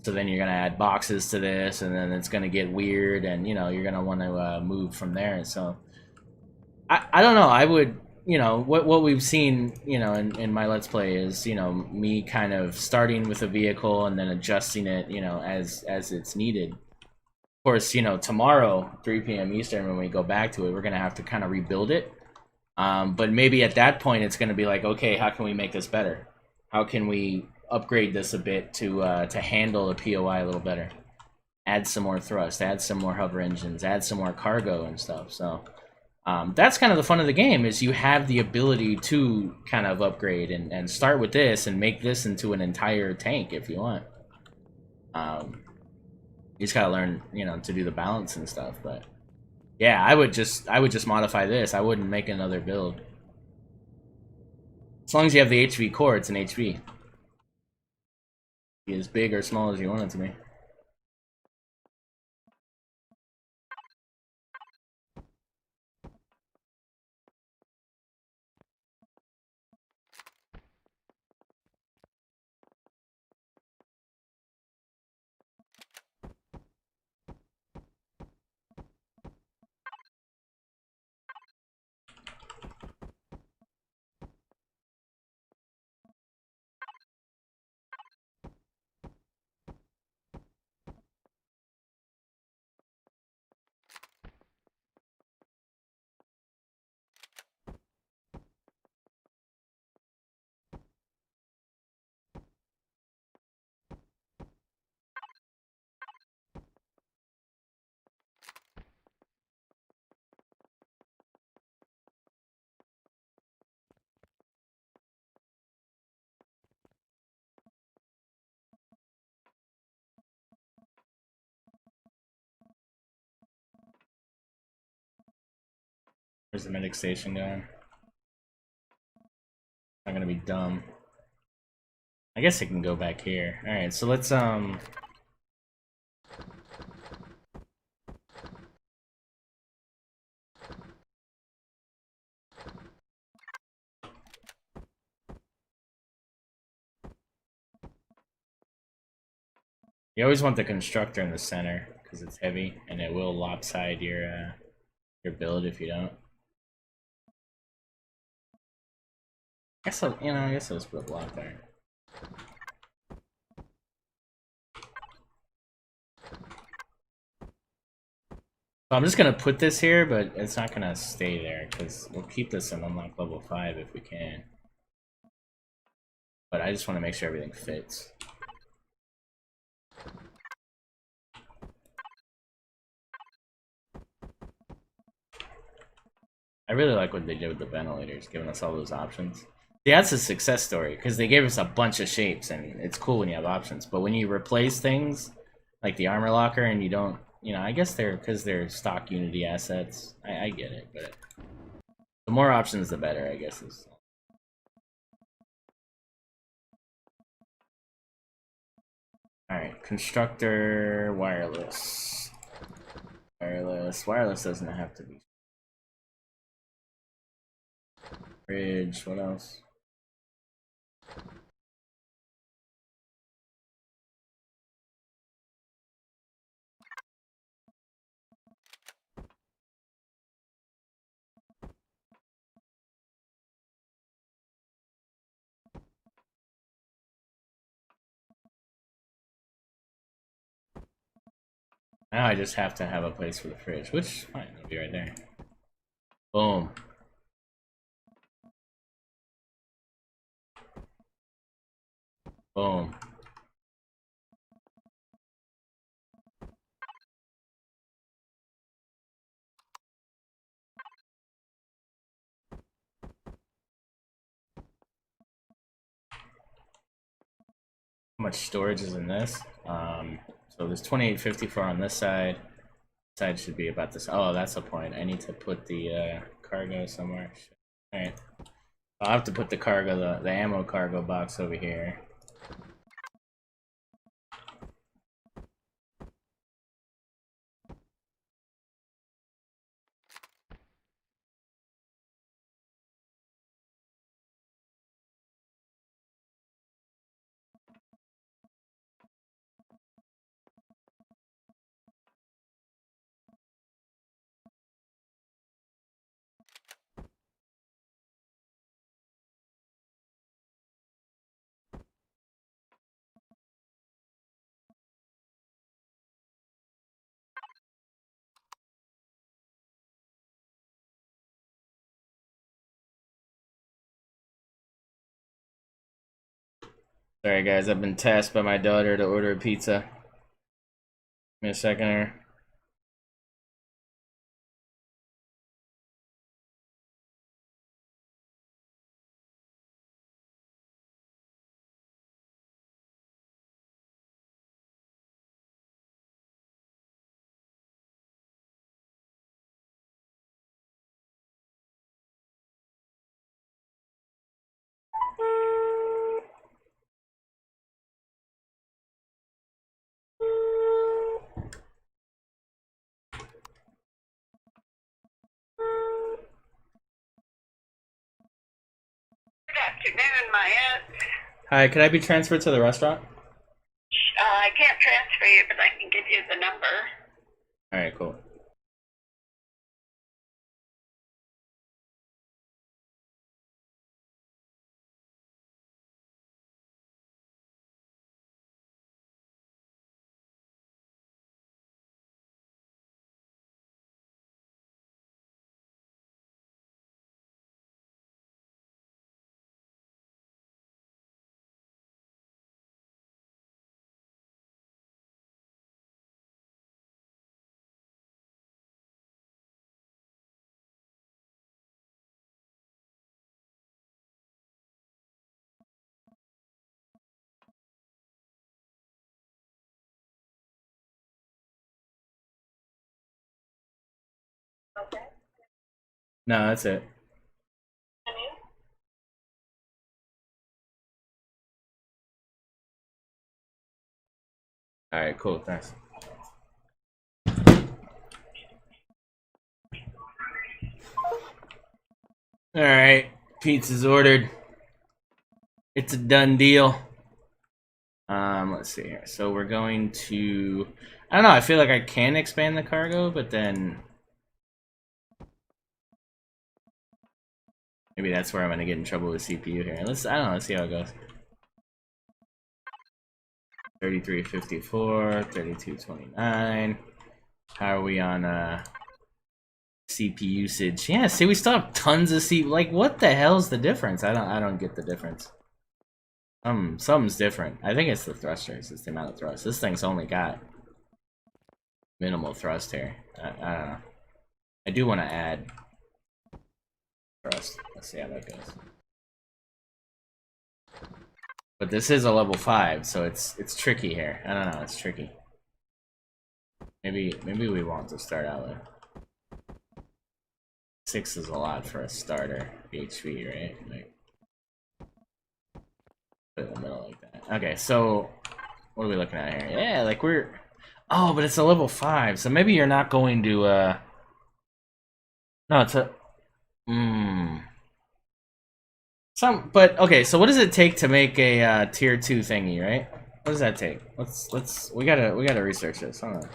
[SPEAKER 1] So then you're going to add boxes to this, and then it's going to get weird, and, you know, you're going to want to move from there. So I don't know. you know what we've seen, you know, in my let's play is, you know, me kind of starting with a vehicle and then adjusting it, you know, as it's needed. Of course, you know, tomorrow 3 p.m. Eastern, when we go back to it, we're gonna have to kind of rebuild it. But maybe at that point, it's gonna be like, okay, how can we make this better? How can we upgrade this a bit to handle the POI a little better? Add some more thrust, add some more hover engines, add some more cargo and stuff. So that's kind of the fun of the game, is you have the ability to kind of upgrade and start with this and make this into an entire tank if you want. You just gotta learn, you know, to do the balance and stuff. But yeah, I would just modify this. I wouldn't make another build. As long as you have the HV core, it's an HV. Be as big or small as you want it to be. Where's the medic station going? I'm gonna be dumb. I guess it can go back here. Alright, so let's you always want the constructor in the center because it's heavy and it will lopside your build if you don't. I guess I'll, you know, I guess I'll just put a block there. So I'm just gonna put this here, but it's not gonna stay there because we'll keep this in unlock level 5 if we can. But I just want to make sure everything fits. I really like what they did with the ventilators, giving us all those options. Yeah, that's a success story, because they gave us a bunch of shapes, and it's cool when you have options. But when you replace things, like the armor locker, and you don't, you know, I guess because they're stock Unity assets. I get it, but the more options, the better, I guess. Alright, constructor, wireless. Wireless doesn't have to be. Bridge, what else? Now I just have to have a place for the fridge, which, fine, it'll be right there. Boom. Boom. How much storage is in this? So there's 2854 on this side. This side should be about this. Oh, that's the point. I need to put the cargo somewhere. Alright. I'll have to put the cargo, the ammo cargo box over here. Sorry guys, I've been tasked by my daughter to order a pizza. Give me a second here.
[SPEAKER 2] Good afternoon, Maya.
[SPEAKER 1] Hi, can I be transferred to the restaurant?
[SPEAKER 2] I can't transfer you, but I can give you the number.
[SPEAKER 1] Alright, cool.
[SPEAKER 2] Okay.
[SPEAKER 1] No, that's it. Alright, cool, thanks. Alright, pizza's ordered. It's a done deal. Let's see here. So we're going to... I don't know, I feel like I can expand the cargo, but then... maybe that's where I'm gonna get in trouble with CPU here. I don't know, let's see how it goes. 3354, 3229. How are we on CPU usage? Yeah, see, we still have tons of CPU. Like, what the hell's the difference? I don't get the difference. Something's different. I think it's the thrusters. It's the amount of thrust. This thing's only got minimal thrust here. I don't know. I do want to add thrust. Let's see how that goes. But this is a level 5, so it's tricky here. I don't know. It's tricky. Maybe we want to start out with 6 is a lot for a starter HP, right? Like, put it in the middle like that. Okay, so what are we looking at here? Yeah, like we're... oh, but it's a level 5, so maybe you're not going to, no, it's a... But, okay, so what does it take to make a, tier 2 thingy, right? What does that take? We gotta research this, hold on.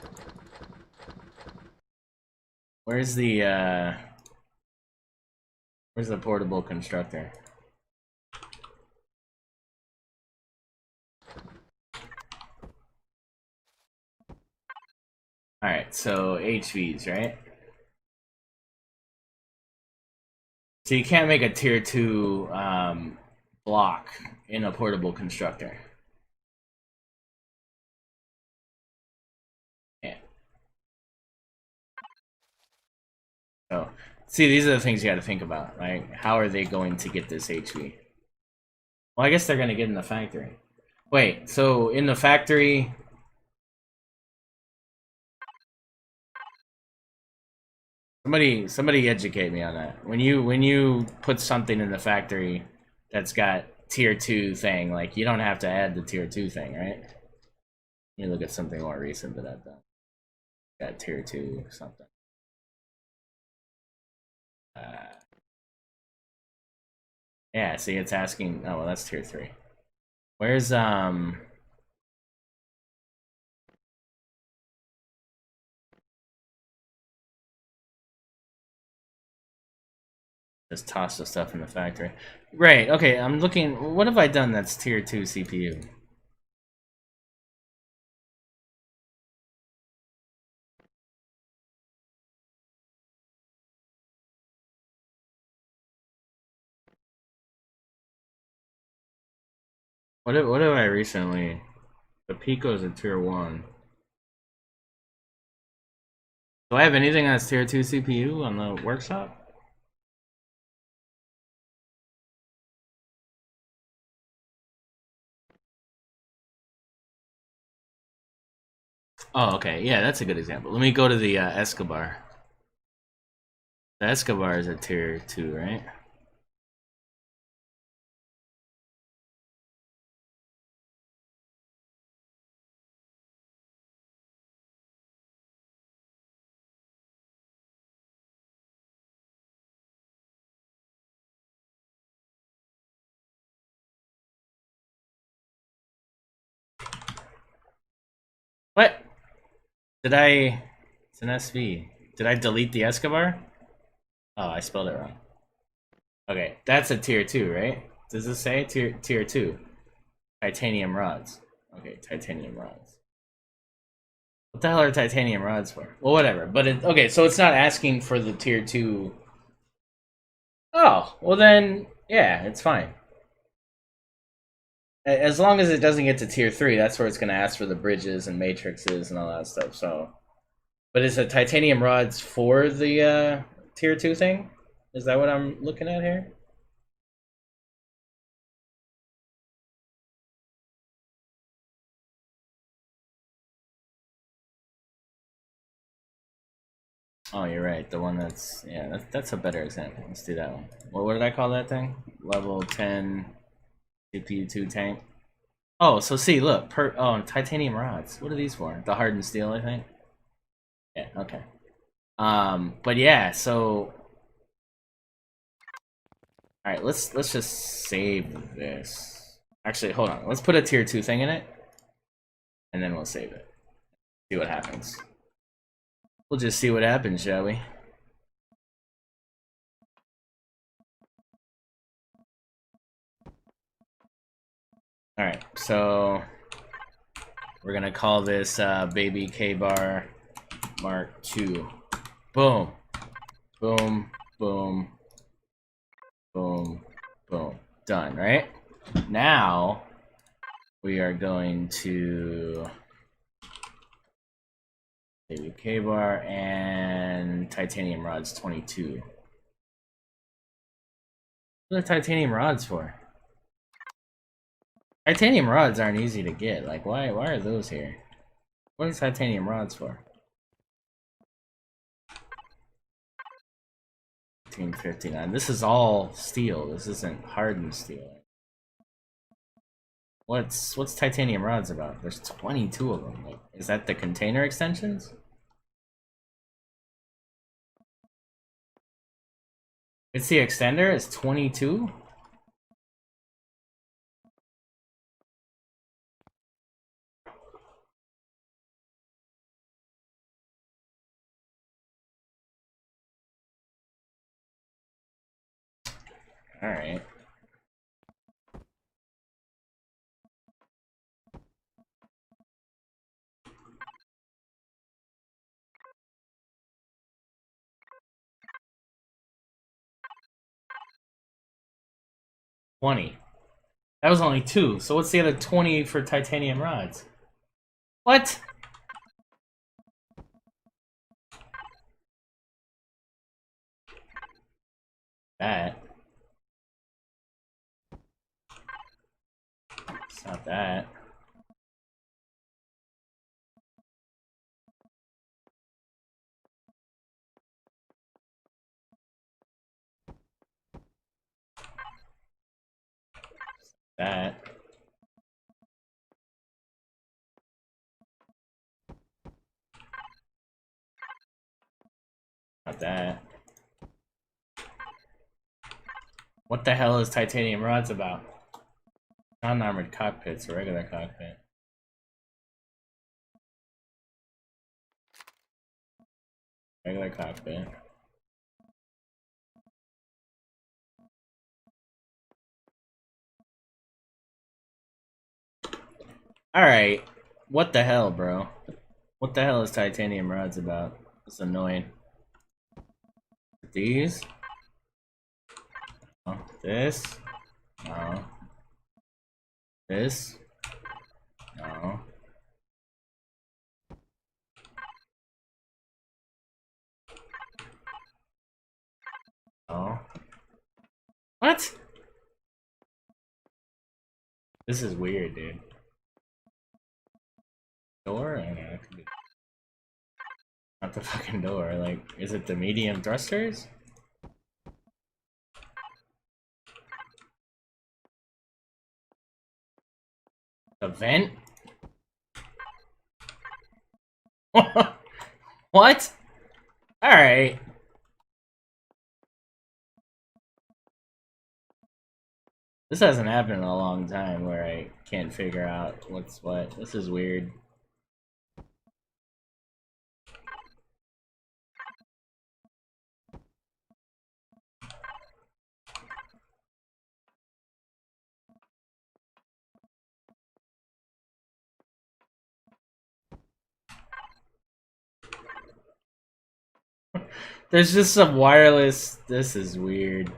[SPEAKER 1] Where's the portable constructor? Alright, so HVs, right? So you can't make a tier 2 block in a portable constructor. Yeah. So, see, these are the things you gotta think about. Like, how are they going to get this HV? Well, I guess they're gonna get in the factory. Wait, so in the factory... Somebody educate me on that. When you put something in the factory that's got tier 2 thing, like, you don't have to add the tier 2 thing, right? Let me look at something more recent that I've done. Got tier 2 something. Yeah, see, it's asking... oh, well, that's tier 3. Where's, just toss the stuff in the factory. Right, okay, I'm looking... what have I done that's tier 2 CPU? What have I recently? The Pico's a tier 1. Do I have anything that's tier 2 CPU on the workshop? Oh, okay. Yeah, that's a good example. Let me go to the Escobar. The Escobar is a tier 2, right? What? Did I... It's an SV. Did I delete the Escobar? Oh, I spelled it wrong. Okay, that's a tier 2, right? Does this say tier 2? Titanium rods. Okay, titanium rods. What the hell are titanium rods for? Well, whatever. But okay, so it's not asking for the tier 2. Oh, well then, yeah, it's fine. As long as it doesn't get to tier 3, that's where it's going to ask for the bridges and matrices and all that stuff. So, but is the titanium rods for the tier 2 thing? Is that what I'm looking at here? Oh, you're right. The one that's, yeah, that's a better example. Let's do that one. What did I call that thing? Level 10 CPU 2 tank. Oh, so see, look, titanium rods. What are these for? The hardened steel, I think. Yeah, okay. But yeah, so all right, let's just save this. Actually, hold on. Let's put a tier 2 thing in it, and then we'll save it. See what happens. We'll just see what happens, shall we? All right, so we're gonna call this baby K-bar Mark II. Boom, boom, boom, boom, boom. Done, right? Now we are going to baby K-bar and titanium rods 22. What are titanium rods for? Titanium rods aren't easy to get. Like, why are those here? What are titanium rods for? 1959. This is all steel. This isn't hardened steel. What's titanium rods about? There's 22 of them. Like, is that the container extensions? It's the extender. It's 22. All right. $20. That was only 2. So what's the other 20 for titanium rods? What? That. It's not that. That. Not that. What the hell is titanium rods about? Non-armored cockpits, a regular cockpit. Regular cockpit. Alright. What the hell, bro? What the hell is titanium rods about? It's annoying. These? Oh, this? No. This? No. No. What? This is weird, dude. Door? I don't know. It could be... Not the fucking door. Like, is it the medium thrusters? The vent? What? Alright. This hasn't happened in a long time where I can't figure out what's what. This is weird. There's just some wireless... This is weird.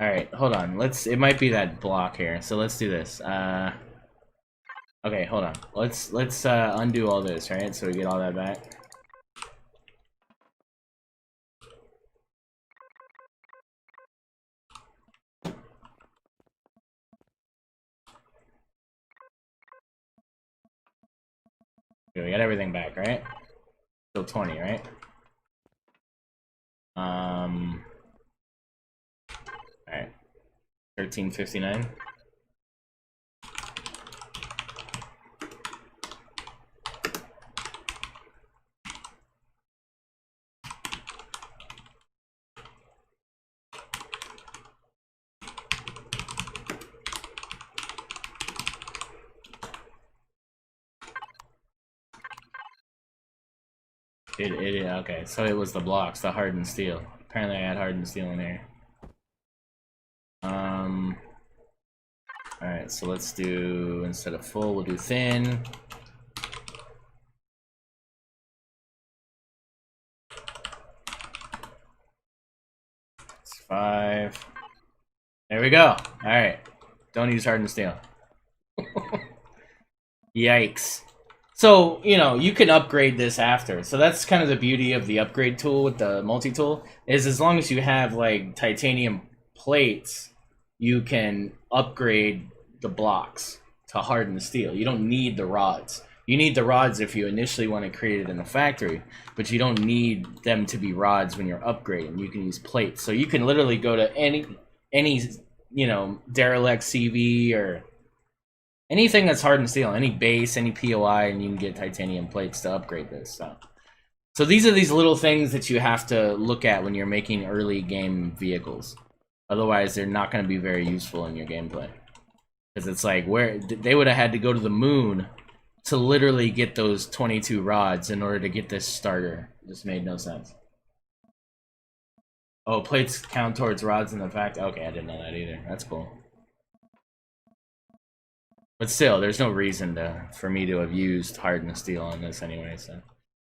[SPEAKER 1] Alright, hold on. It might be that block here. So let's do this. Okay, hold on. Let's undo all this, right? So we get all that back. Okay, we got everything back, right? Still 20, right? Alright. 1359. Okay, so it was the blocks, the hardened steel. Apparently I had hardened steel in there. Alright, so let's do, instead of full, we'll do thin. It's 5. There we go. Alright. Don't use hardened steel. Yikes. So, you know, you can upgrade this after. So that's kind of the beauty of the upgrade tool with the multi-tool, is as long as you have, like, titanium plates, you can upgrade the blocks to hardened steel. You don't need the rods. You need the rods if you initially want to create it in the factory, but you don't need them to be rods when you're upgrading. You can use plates. So you can literally go to any you know, derelict CV or anything that's hardened steel, any base, any POI, and you can get titanium plates to upgrade this. So these are these little things that you have to look at when you're making early game vehicles. Otherwise, they're not going to be very useful in your gameplay. Because it's like, where they would have had to go to the moon to literally get those 22 rods in order to get this starter. It just made no sense. Oh, plates count towards rods in the fact. Okay, I didn't know that either. That's cool. But still, there's no reason for me to have used hardened steel on this anyway, so...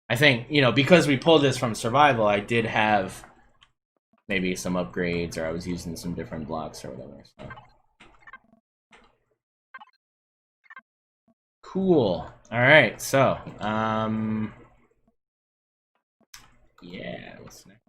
[SPEAKER 1] I think, you know, because we pulled this from survival, I did have maybe some upgrades, or I was using some different blocks or whatever, so... Cool. Alright, so, yeah, what's next?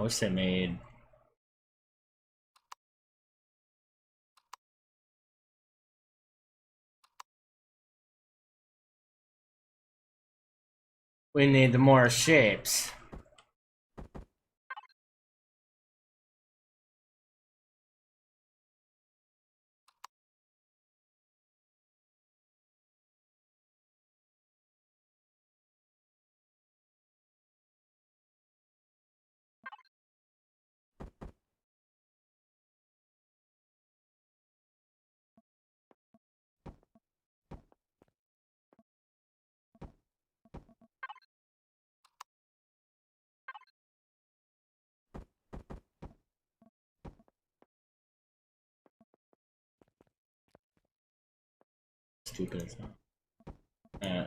[SPEAKER 1] wish they made. We need more shapes. Stupid as hell. Yeah.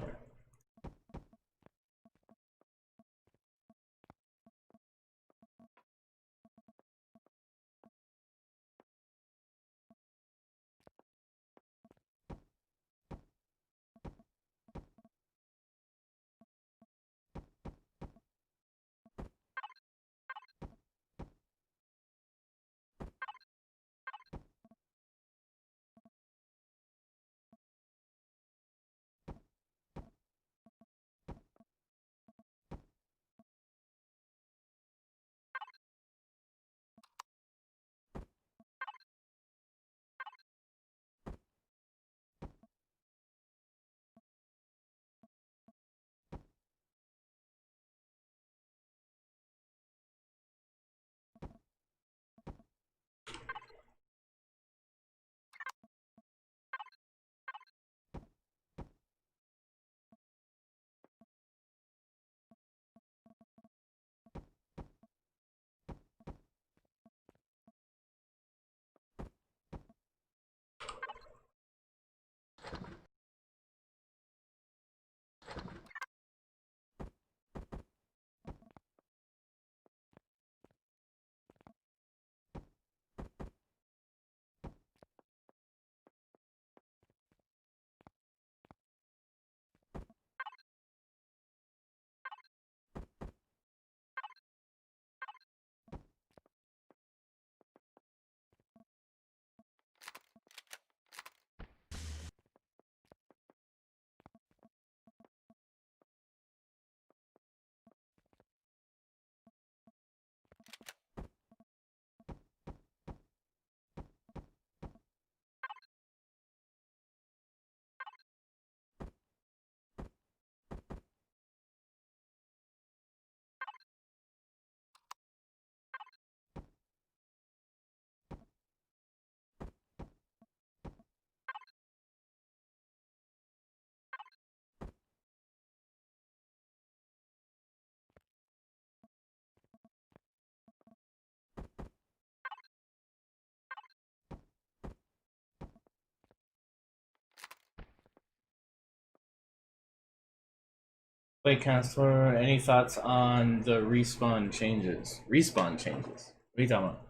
[SPEAKER 1] Wait, Counselor, any thoughts on the respawn changes? Respawn changes? What are you talking about?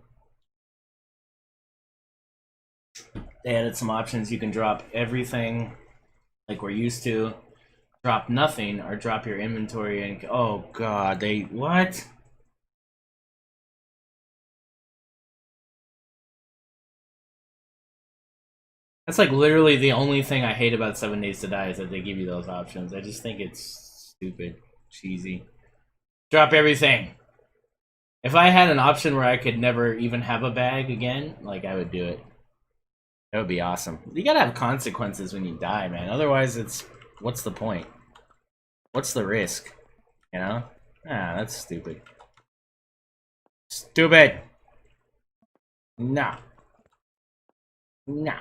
[SPEAKER 1] They added some options. You can drop everything like we're used to, drop nothing, or drop your inventory and oh god, they what? That's like literally the only thing I hate about 7 Days to Die is that they give you those options. I just think it's stupid, cheesy. Drop everything. If I had an option where I could never even have a bag again, like I would do it. That would be awesome. You gotta have consequences when you die, man. Otherwise, it's what's the point? What's the risk? You know? Ah, that's stupid. Stupid. No. No.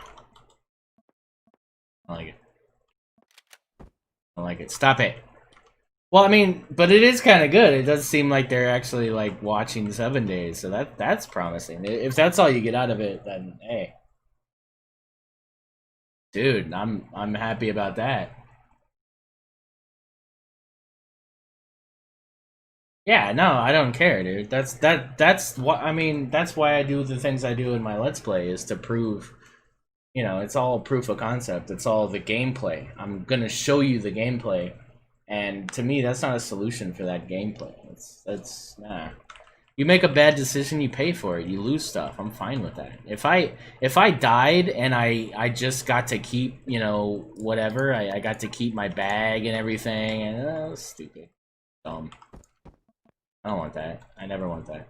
[SPEAKER 1] I like it. I like it. Stop it. Well, I mean, but it is kind of good. It does seem like they're actually like watching 7 days, so that's promising. If that's all you get out of it, then hey, dude, I'm happy about that. Yeah, no, I don't care, dude. That's what I mean. That's why I do the things I do in my Let's Play is to prove, you know, it's all proof of concept. It's all the gameplay. I'm gonna show you the gameplay, and to me, that's not a solution for that gameplay. That's nah. You make a bad decision, you pay for it. You lose stuff. I'm fine with that. If I died and I just got to keep, you know, whatever, I got to keep my bag and everything, and that's stupid. Dumb. I don't want that. I never want that.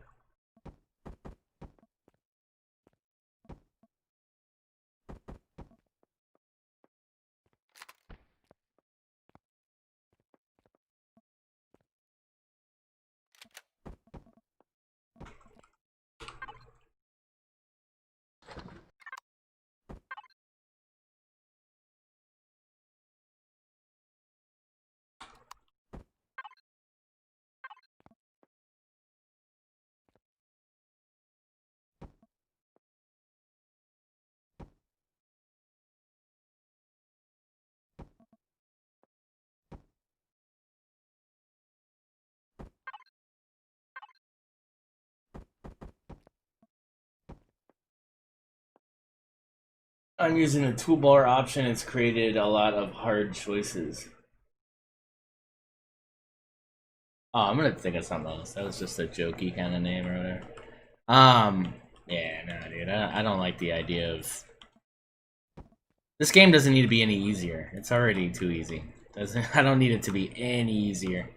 [SPEAKER 1] I'm using the toolbar option. It's created a lot of hard choices. Oh, I'm gonna think of something else. That was just a jokey kind of name or whatever. Yeah, no, dude. I don't like the idea of... This game doesn't need to be any easier. It's already too easy. I don't need it to be any easier.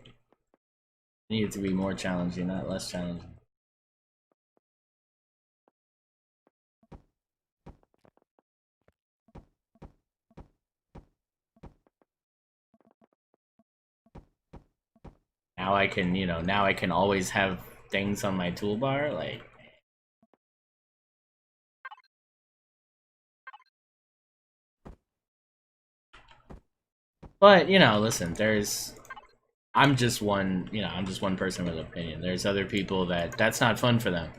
[SPEAKER 1] I need it to be more challenging, not less challenging. Now I can, you know, now I can always have things on my toolbar, like... But, you know, listen, I'm just one, you know, I'm just one person with an opinion. There's other people that's not fun for them.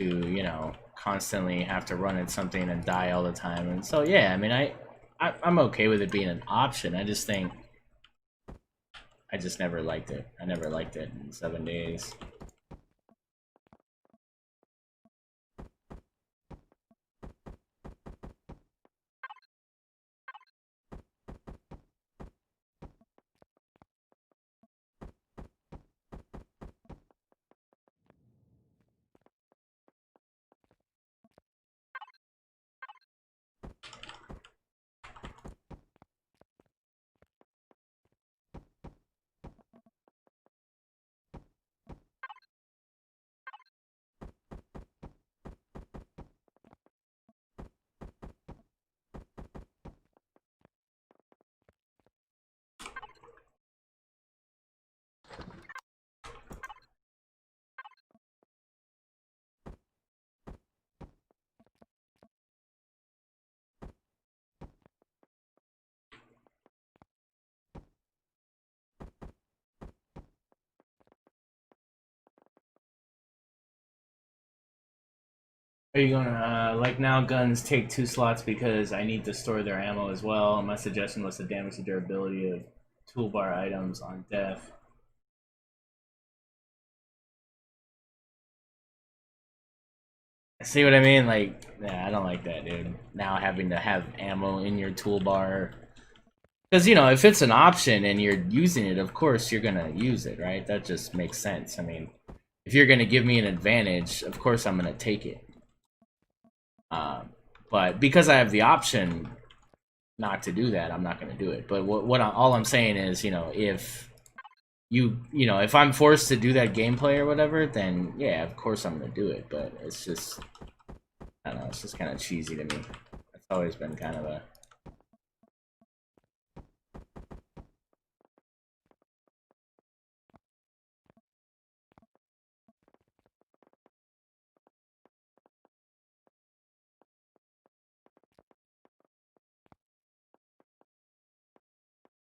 [SPEAKER 1] To, you know, constantly have to run at something and die all the time. And so, yeah, I mean, I'm okay with it being an option. I just think... I just never liked it. I never liked it in 7 days. Are you gonna, like now guns take 2 slots because I need to store their ammo as well. My suggestion was to damage the durability of toolbar items on death. See what I mean? Like, yeah, I don't like that, dude. Now having to have ammo in your toolbar. Because, you know, if it's an option and you're using it, of course you're gonna use it, right? That just makes sense. I mean, if you're gonna give me an advantage, of course I'm gonna take it. But because I have the option not to do that, I'm not gonna do it. But all I'm saying is, you know, if if I'm forced to do that gameplay or whatever, then yeah, of course I'm gonna do it. But it's just, I don't know, it's just kind of cheesy to me. It's always been kind of a...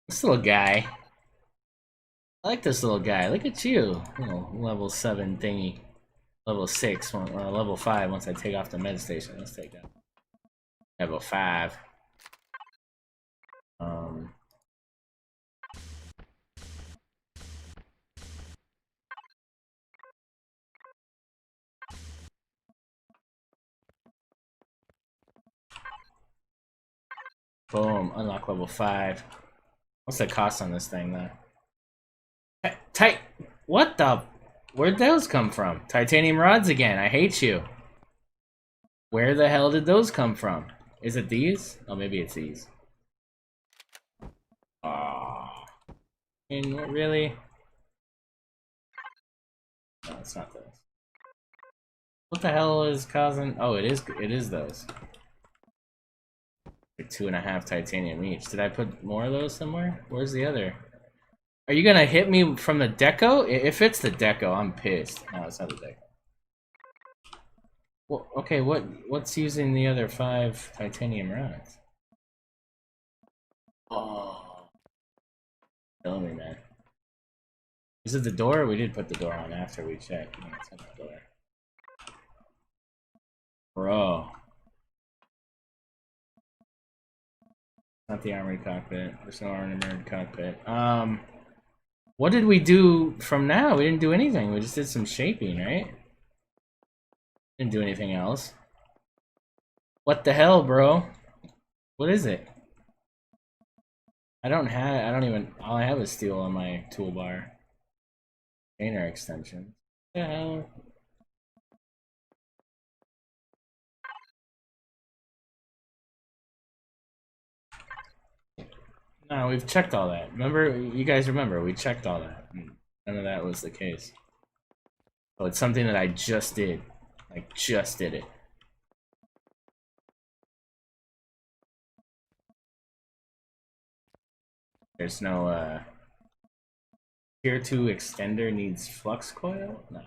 [SPEAKER 1] This little guy. I like this little guy. Look at you. Little level 7 thingy. Level 6, or level 5 once I take off the med station. Let's take that. Level 5. Boom. Unlock level 5. What's the cost on this thing, though? Tight. What the? Where'd those come from? Titanium rods again. I hate you. Where the hell did those come from? Is it these? Oh, maybe it's these. Aww. I mean, really? No, it's not those. What the hell is causing... Oh, it is those. Like 2.5 titanium each. Did I put more of those somewhere? Where's the other? Are you gonna hit me from the deco? If it's the deco, I'm pissed. No, it's not the deco. Well, okay, what's using the other 5 titanium rods? Oh, tell me, man. Is it the door? We did put the door on after we checked. No, it's not the door. Bro. Not the armored cockpit. There's no armored cockpit. What did we do from now? We didn't do anything. We just did some shaping, right? Didn't do anything else. What the hell, bro? What is it? I don't even, all I have is steel on my toolbar. Container extension. What the hell? No, we've checked all that. Remember, you guys remember, we checked all that. None of that was the case. Oh, it's something that I just did. Like, just did it. There's no, Tier 2 extender needs flux coil? No.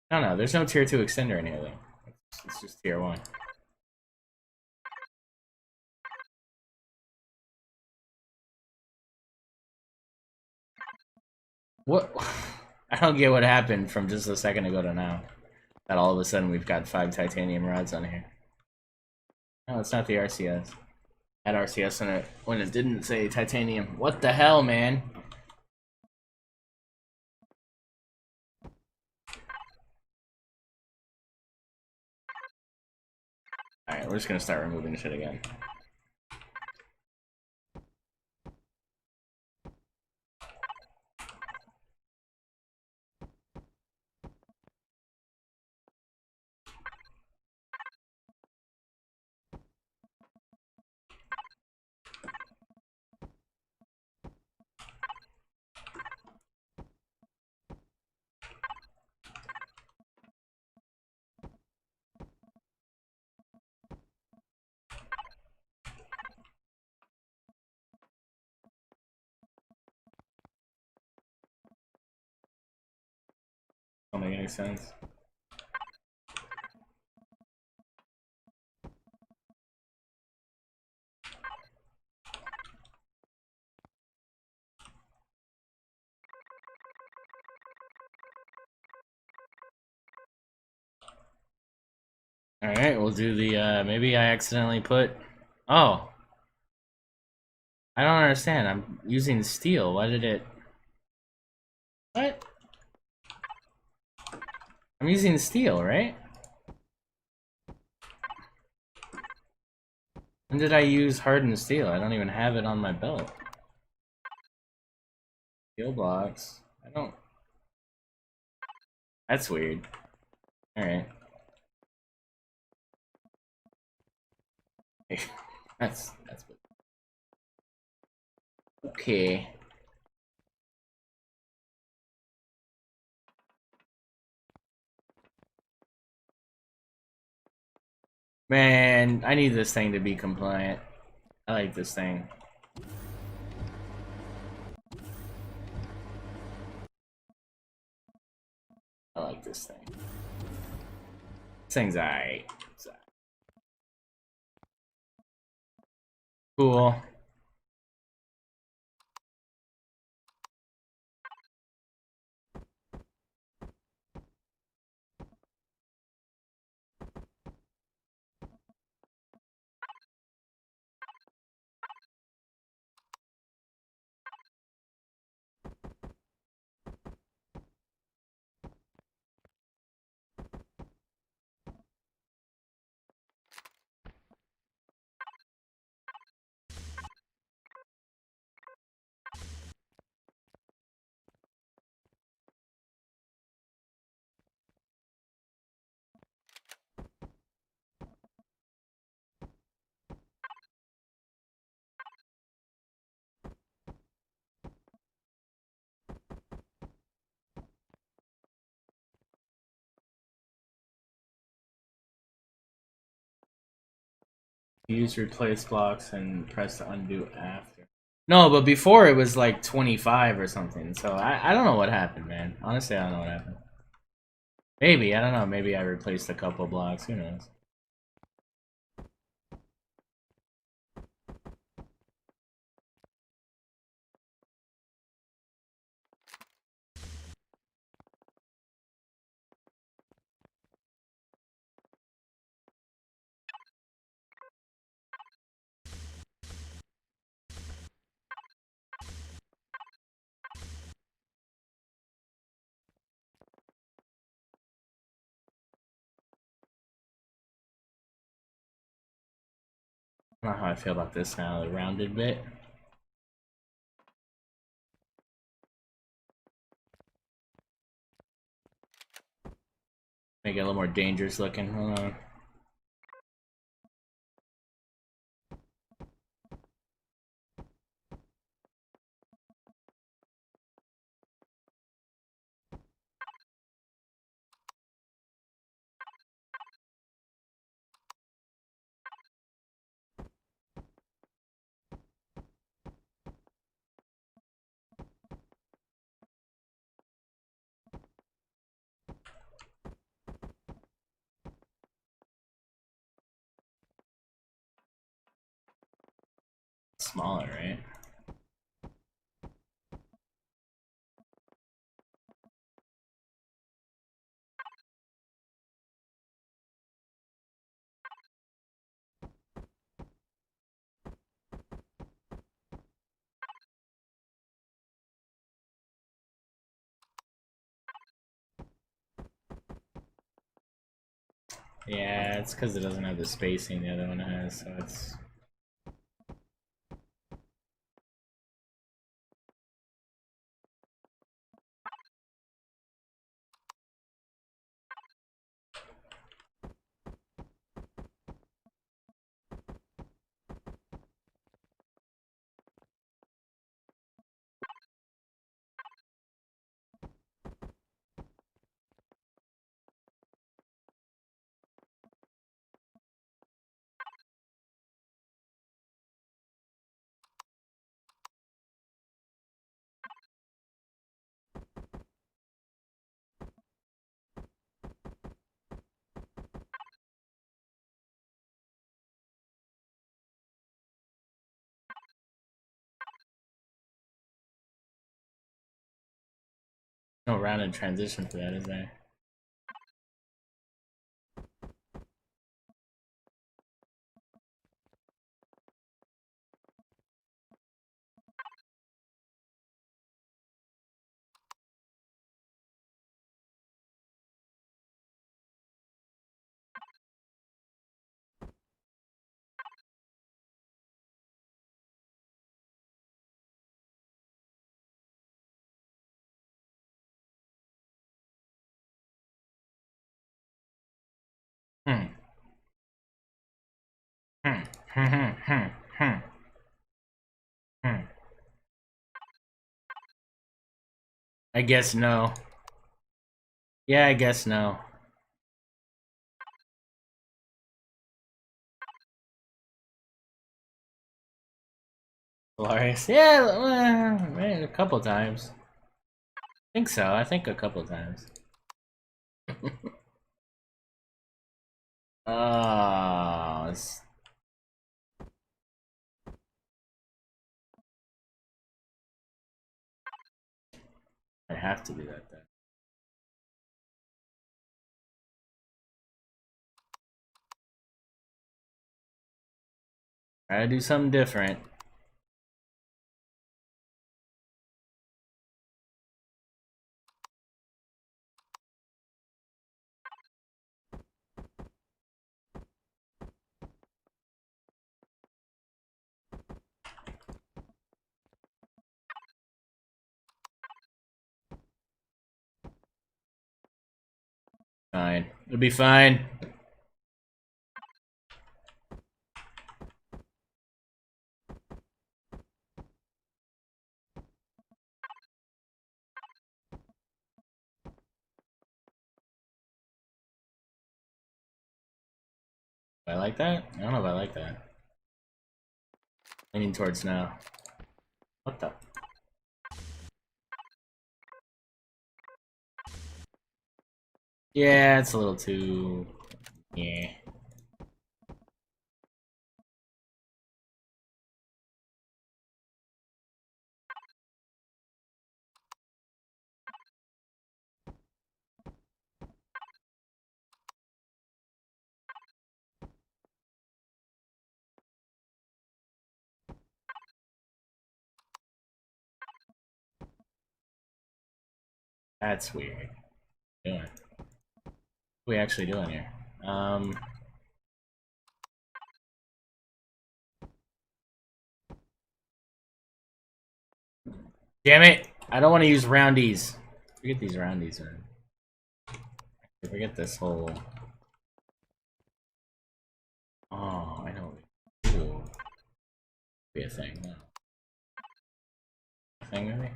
[SPEAKER 1] No, there's no Tier 2 extender in here, though. It's just Tier 1. What? I don't get what happened from just a second ago to now. That all of a sudden we've got 5 titanium rods on here. No, it's not the RCS. Had RCS in it when it didn't say titanium. What the hell, man? Alright, we're just gonna start removing shit again. Don't make any sense. Alright, we'll do the, maybe I accidentally put... Oh! I don't understand, I'm using steel, why did it... What? I'm using steel, right? When did I use hardened steel? I don't even have it on my belt. Steel blocks. I don't... That's weird. Alright. That's weird. Okay. Man, I need this thing to be compliant. I like this thing. I like this thing. This thing's alright. Cool. Use replace blocks and press the undo after. No, but before it was like 25 or something. So I don't know what happened, man. Honestly, I don't know what happened. Maybe, I don't know. Maybe I replaced a couple blocks. Who knows? I don't know how I feel about this now, the rounded bit. Make it a little more dangerous looking. Hold on. Smaller, right? Yeah, it's because it doesn't have the spacing the other one has, so it's... No rounded transition for that, is there? Hmm. Hmm. Hmm. Hmm. Hmm. Hmm. I guess no. Yeah, I guess no. Hilarious. Yeah, a couple times. I think so. I think a couple times. Oh, I have to do that then. Gotta do something different. Fine. It'll be fine. I like that? I don't know if I like that. Leaning towards no. What the? Yeah, it's a little too... Yeah. That's weird. What are we actually doing here? Damn it! I don't want to use roundies. Forget these roundies, man. Forget this whole... Oh, I know. Ooh. Be a thing. No. A thing, maybe?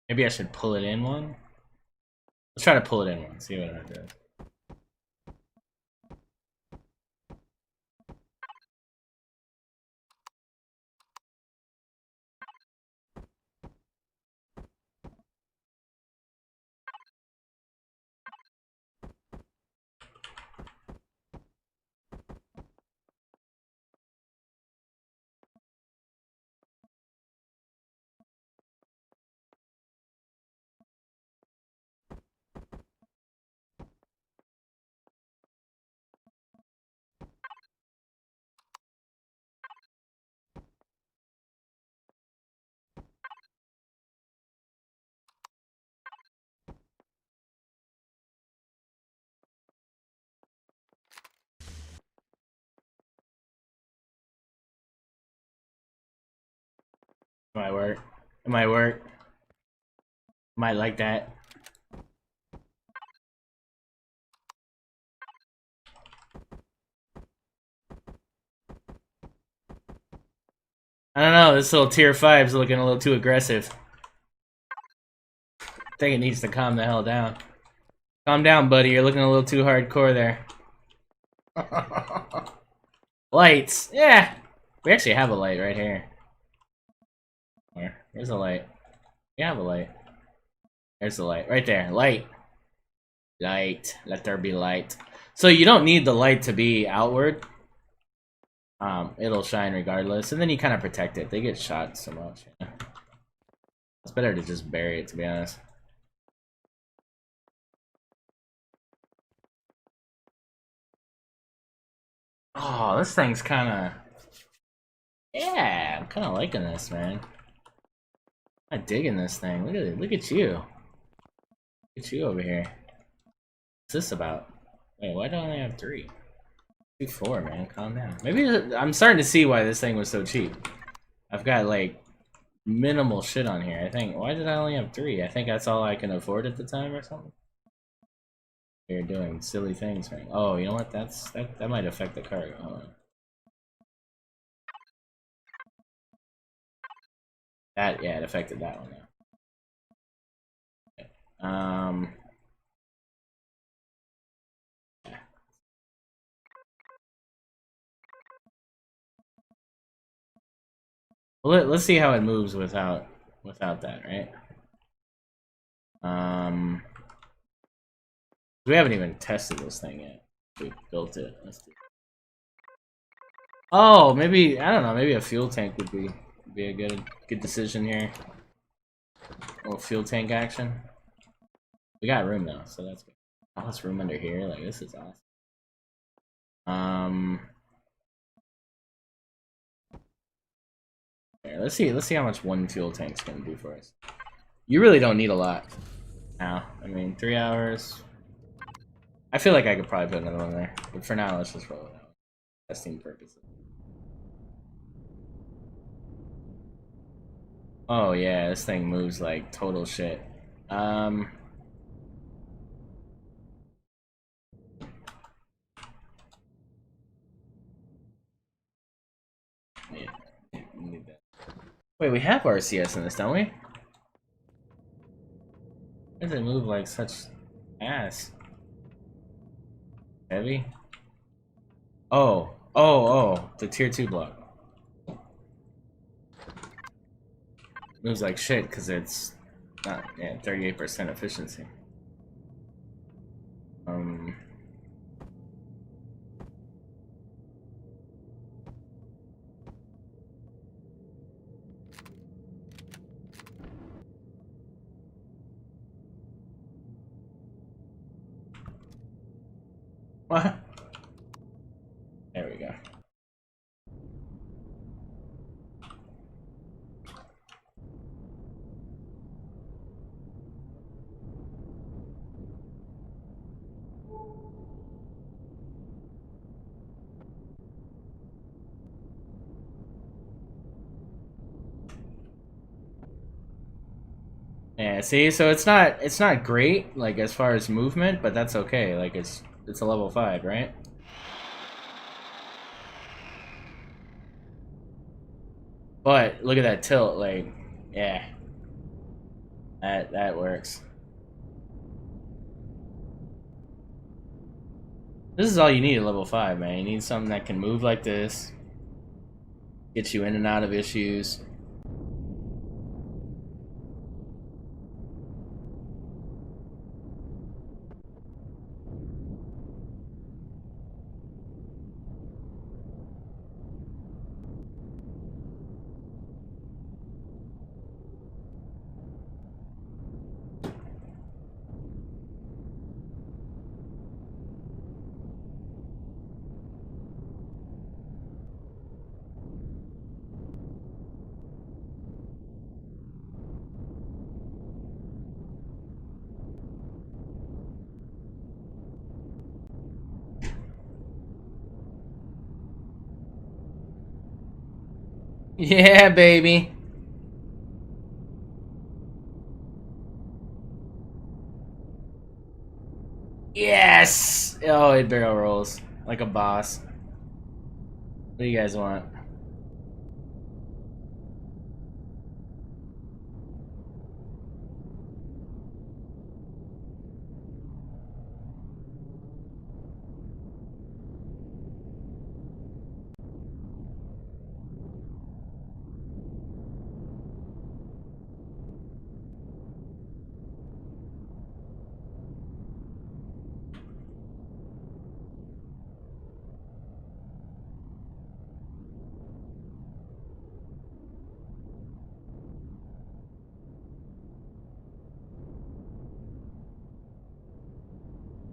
[SPEAKER 1] Maybe I should pull it in one? Let's try to pull it in one, see what I do. It might work. It might work. Might like that. I don't know, this little tier 5's looking a little too aggressive. I think it needs to calm the hell down. Calm down, buddy, you're looking a little too hardcore there. Lights, yeah! We actually have a light right here. Where's the light? We have a light. There's the light, right there, light. Light, let there be light. So you don't need the light to be outward. It'll shine regardless, and then you kind of protect it. They get shot so much. Yeah. It's better to just bury it, to be honest. Oh, this thing's kind of... Yeah, I'm kind of liking this, man. I'm digging this thing. Look at it. Look at you. Look at you over here. What's this about? Wait, why don't I have 3? 4, man. Calm down. Maybe I'm starting to see why this thing was so cheap. I've got like minimal shit on here. I think. Why did I only have 3? I think that's all I can afford at the time or something. You're doing silly things, man. Oh, you know what? That might affect the cargo. Hold on. That, yeah, it affected that one now. Well, let's see how it moves without that, right? We haven't even tested this thing yet. We built it. Let's do it. Oh, maybe I don't know. Maybe a fuel tank would be a good decision here. little fuel tank action. We got room though, so that's good. All this room under here, like this is awesome. Here, let's see how much one fuel tank's gonna do for us. You really don't need a lot now. I mean, 3 hours. I feel like I could probably put another one there, but for now, let's just roll it out. Testing purposes. Oh yeah, this thing moves like total shit. Yeah, need that. Wait, we have RCS in this, don't we? Why does it move like such ass? Heavy? Oh, the tier 2 block. Moves like shit because it's not, yeah, 38% efficiency. What? There we go. Yeah, see, so it's not great like as far as movement, but that's okay. Like it's a level 5, right? But look at that tilt, like, yeah, that works. This is all you need at level 5, man. You need something that can move like this, get you in and out of issues. Yeah, baby. Yes! Oh, it barrel rolls like a boss. What do you guys want?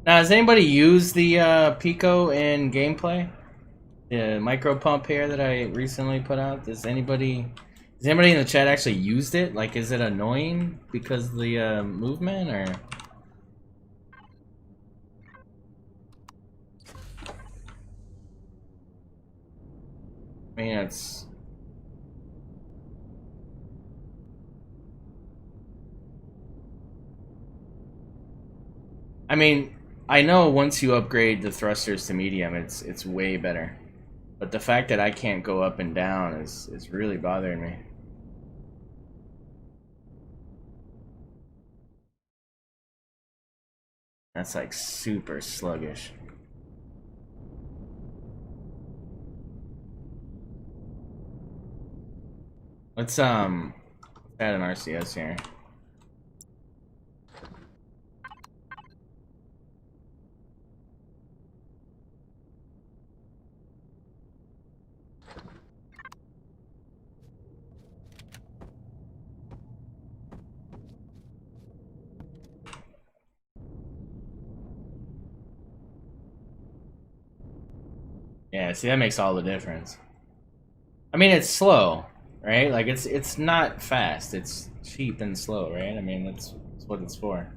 [SPEAKER 1] Now, has anybody used the Pico in gameplay? The micro pump here that I recently put out. Has anybody in the chat actually used it? Like, is it annoying because of the movement, or? I mean, it's. I mean, I know once you upgrade the thrusters to medium, it's way better. But the fact that I can't go up and down is really bothering me. That's like super sluggish. Let's add an RCS here. Yeah, see, that makes all the difference. I mean, it's slow, right? Like, it's not fast. It's cheap and slow, right? I mean, that's what it's for.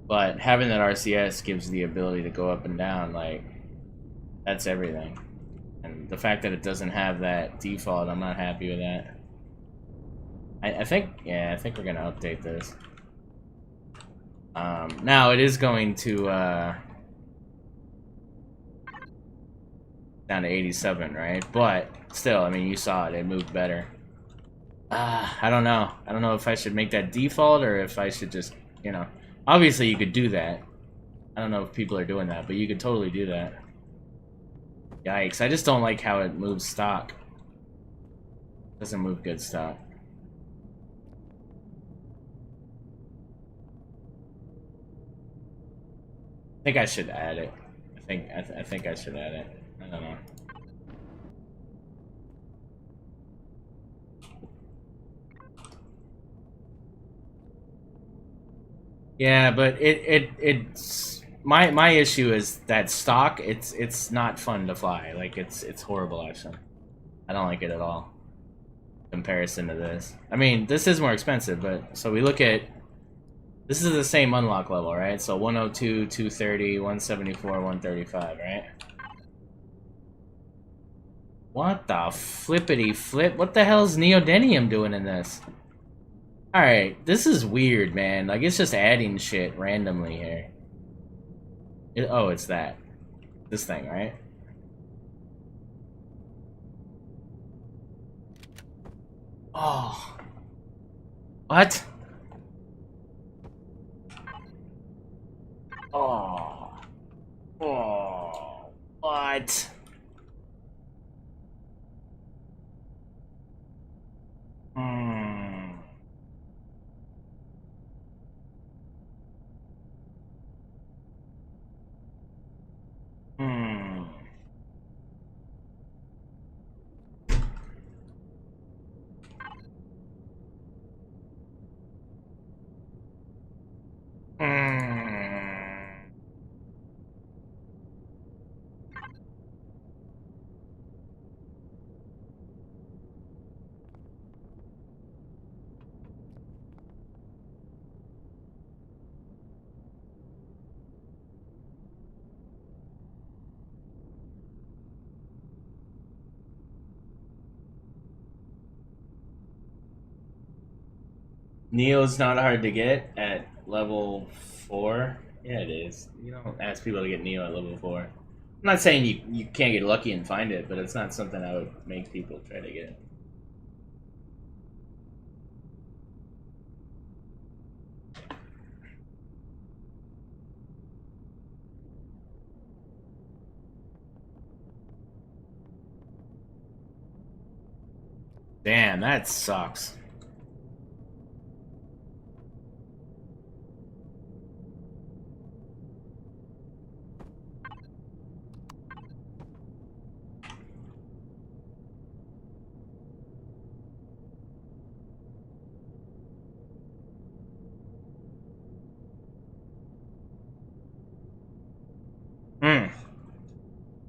[SPEAKER 1] But having that RCS gives the ability to go up and down, like, that's everything. And the fact that it doesn't have that default, I'm not happy with that. I think, yeah, I think we're gonna update this. Now it is going to down to 87, right? But still, I mean, you saw it; it moved better. I don't know. I don't know if I should make that default or if I should just, you know, obviously you could do that. I don't know if people are doing that, but you could totally do that. Yikes! I just don't like how it moves stock. Doesn't move good stock. I think I should add it. I think I should add it. I don't know. Yeah, but it's my issue is that stock. It's not fun to fly. Like it's horrible actually. I don't like it at all. In comparison to this. I mean, this is more expensive, but so we look at this is the same unlock level, right? So 102, 230, 174, 135, right? What the flippity flip? What the hell is neodymium doing in this? Alright, this is weird, man. Like, it's just adding shit randomly here. Oh, it's that. This thing, right? Oh. What? Oh. Oh. What? Hmm. Hmm. Hmm. Neo's not hard to get at level 4. Yeah, it is. You don't ask people to get Neo at level 4. I'm not saying you can't get lucky and find it, but it's not something I would make people try to get. Damn, that sucks. Hmm.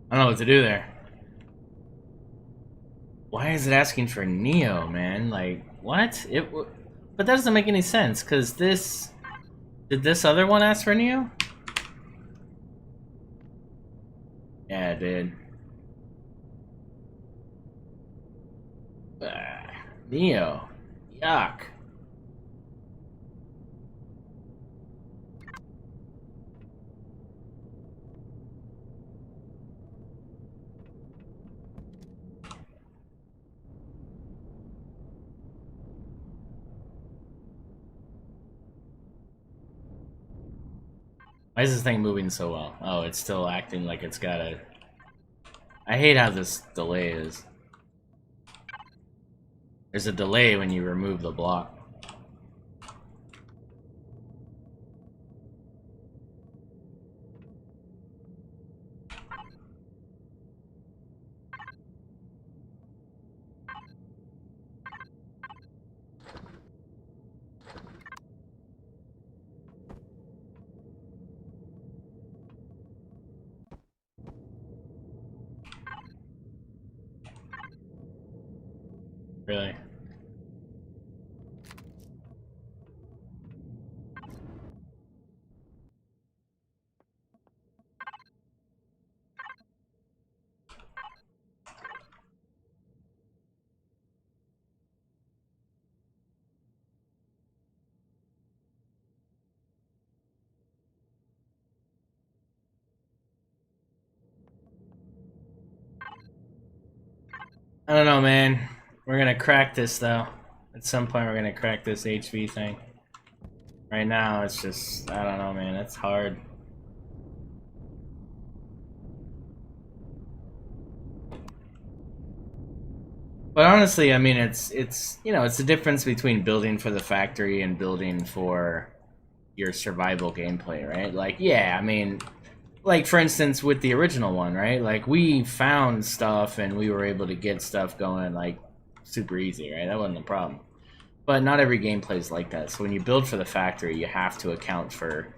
[SPEAKER 1] I don't know what to do there. Why is it asking for Neo, man? Like, what? But that doesn't make any sense, because this... Did this other one ask for Neo? Yeah, it did. Neo. Yuck. Why is this thing moving so well? Oh, it's still acting like it's got a... I hate how this delay is. There's a delay when you remove the block. Really? I don't know, man. We're gonna crack this though. At some point, we're gonna crack this HV thing. Right now, it's just, I don't know, man. It's hard. But honestly, I mean, it's you know, it's the difference between building for the factory and building for your survival gameplay, right? Like, yeah, I mean, like for instance with the original one, right? Like we found stuff and we were able to get stuff going like super easy, right? That wasn't a problem. But not every gameplay is like that. So when you build for the factory, you have to account for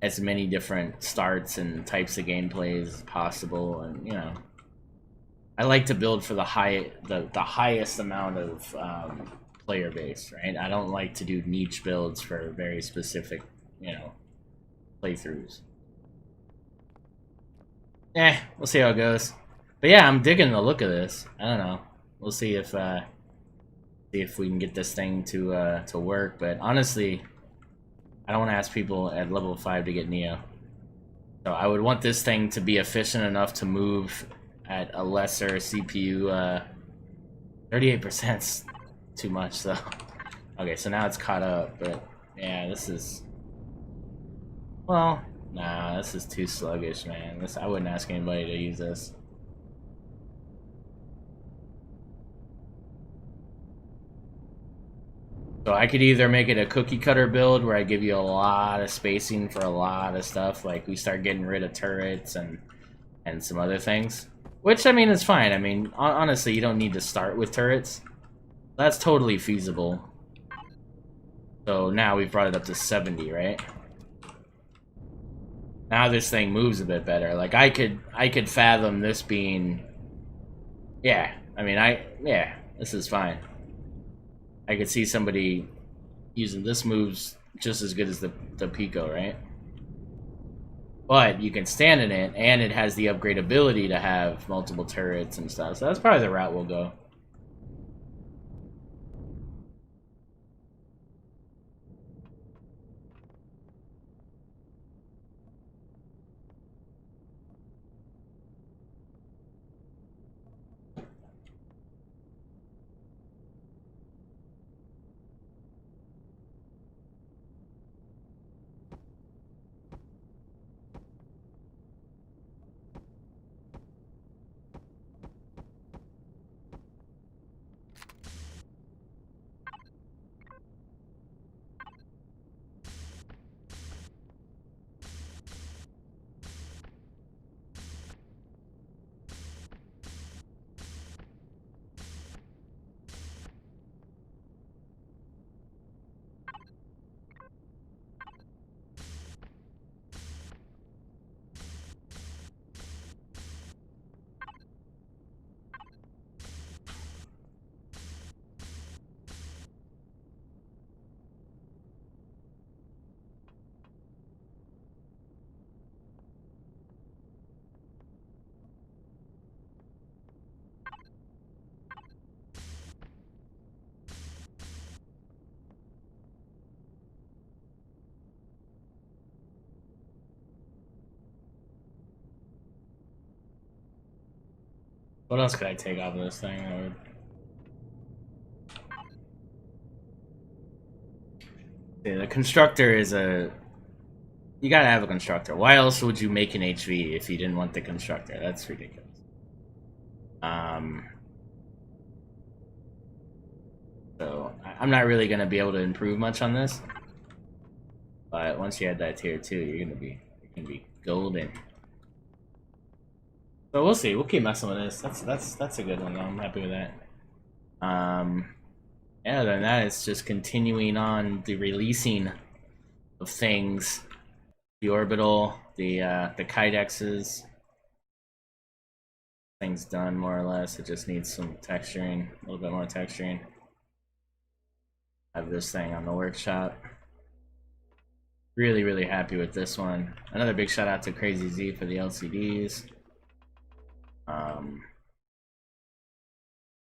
[SPEAKER 1] as many different starts and types of gameplays as possible, and you know, I like to build for the highest amount of player base, right? I don't like to do niche builds for very specific, you know, playthroughs. We'll see how it goes. But yeah, I'm digging the look of this. I don't know. We'll see if we can get this thing to work. But honestly, I don't want to ask people at level 5 to get Neo. So I would want this thing to be efficient enough to move at a lesser CPU. 38%'s too much, though. Okay, so now it's caught up, but yeah, this is... Well, nah, this is too sluggish, man. I wouldn't ask anybody to use this. So I could either make it a cookie cutter build where I give you a lot of spacing for a lot of stuff, like we start getting rid of turrets and some other things. Which, I mean, is fine. I mean, honestly, you don't need to start with turrets. That's totally feasible. So now we've brought it up to 70, right? Now this thing moves a bit better. Like I could fathom this being, yeah. I mean, yeah, this is fine. I could see somebody using this moves just as good as the Pico, right? But you can stand in it, and it has the upgradability to have multiple turrets and stuff. So that's probably the route we'll go. What else could I take off of this thing? Yeah, the constructor is a... You gotta have a constructor. Why else would you make an HV if you didn't want the constructor? That's ridiculous. So I'm not really gonna be able to improve much on this. But once you add that tier 2, you're gonna be golden. So we'll see. We'll keep messing with this. That's a good one though. I'm happy with that. Yeah, other than that, it's just continuing on the releasing of things. The orbital, the Kydexes. thing's done more or less. It just needs some texturing, a little bit more texturing. I have this thing on the workshop. Really, really happy with this one. Another big shout out to Crazy Z for the LCDs.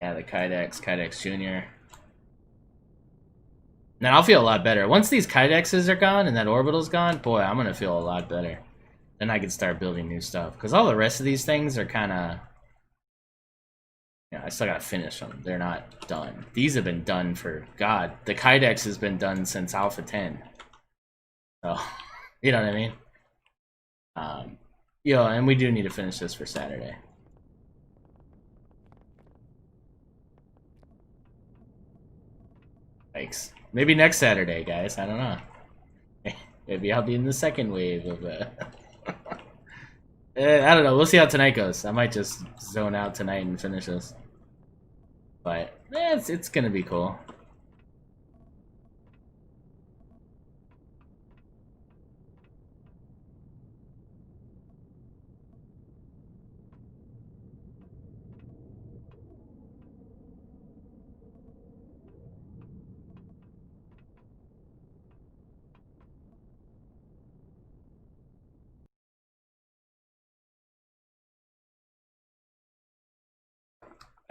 [SPEAKER 1] Yeah, the Kydex Jr. Then I'll feel a lot better. Once these Kydexes are gone and that orbital's gone, boy, I'm gonna feel a lot better. Then I can start building new stuff. Because all the rest of these things are kind of... Yeah, I still gotta finish them. They're not done. These have been done for... God, the Kydex has been done since Alpha 10. So, you know what I mean? Yeah, and we do need to finish this for Saturday. Thanks. Maybe next Saturday, guys. I don't know. Maybe I'll be in the second wave of I don't know. We'll see how tonight goes. I might just zone out tonight and finish this. But it's gonna be cool.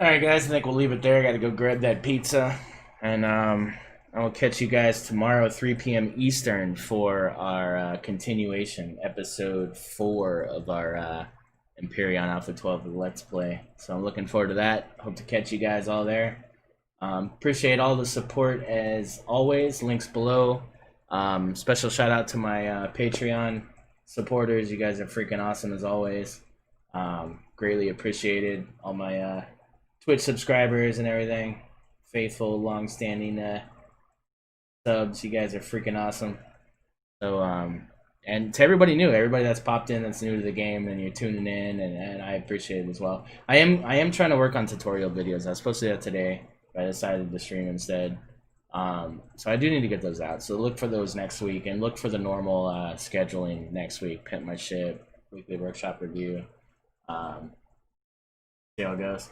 [SPEAKER 1] Alright guys, I think we'll leave it there. I gotta go grab that pizza. And I will catch you guys tomorrow 3 p.m. Eastern for our continuation, episode 4 of our Empyrion Alpha 12 Let's Play. So I'm looking forward to that. Hope to catch you guys all there. Appreciate all the support as always. Links below. Special shout out to my Patreon supporters. You guys are freaking awesome as always. Greatly appreciated. All my Twitch subscribers and everything, faithful, long-standing subs. You guys are freaking awesome. So, and to everybody new, everybody that's popped in, that's new to the game, and you're tuning in, and I appreciate it as well. I am trying to work on tutorial videos. I was supposed to do that today, but I decided to stream instead. So I do need to get those out. So look for those next week, and look for the normal scheduling next week. Pimp My Ship, weekly workshop review. See how it goes.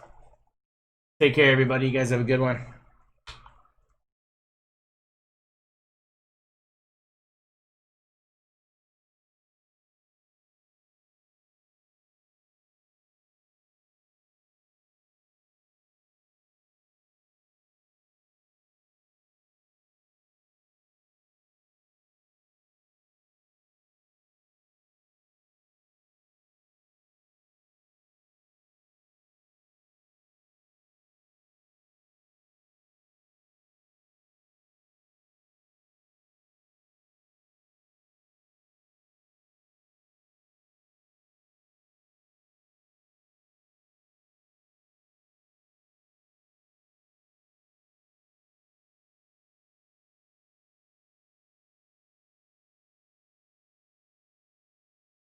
[SPEAKER 1] Take care, everybody. You guys have a good one.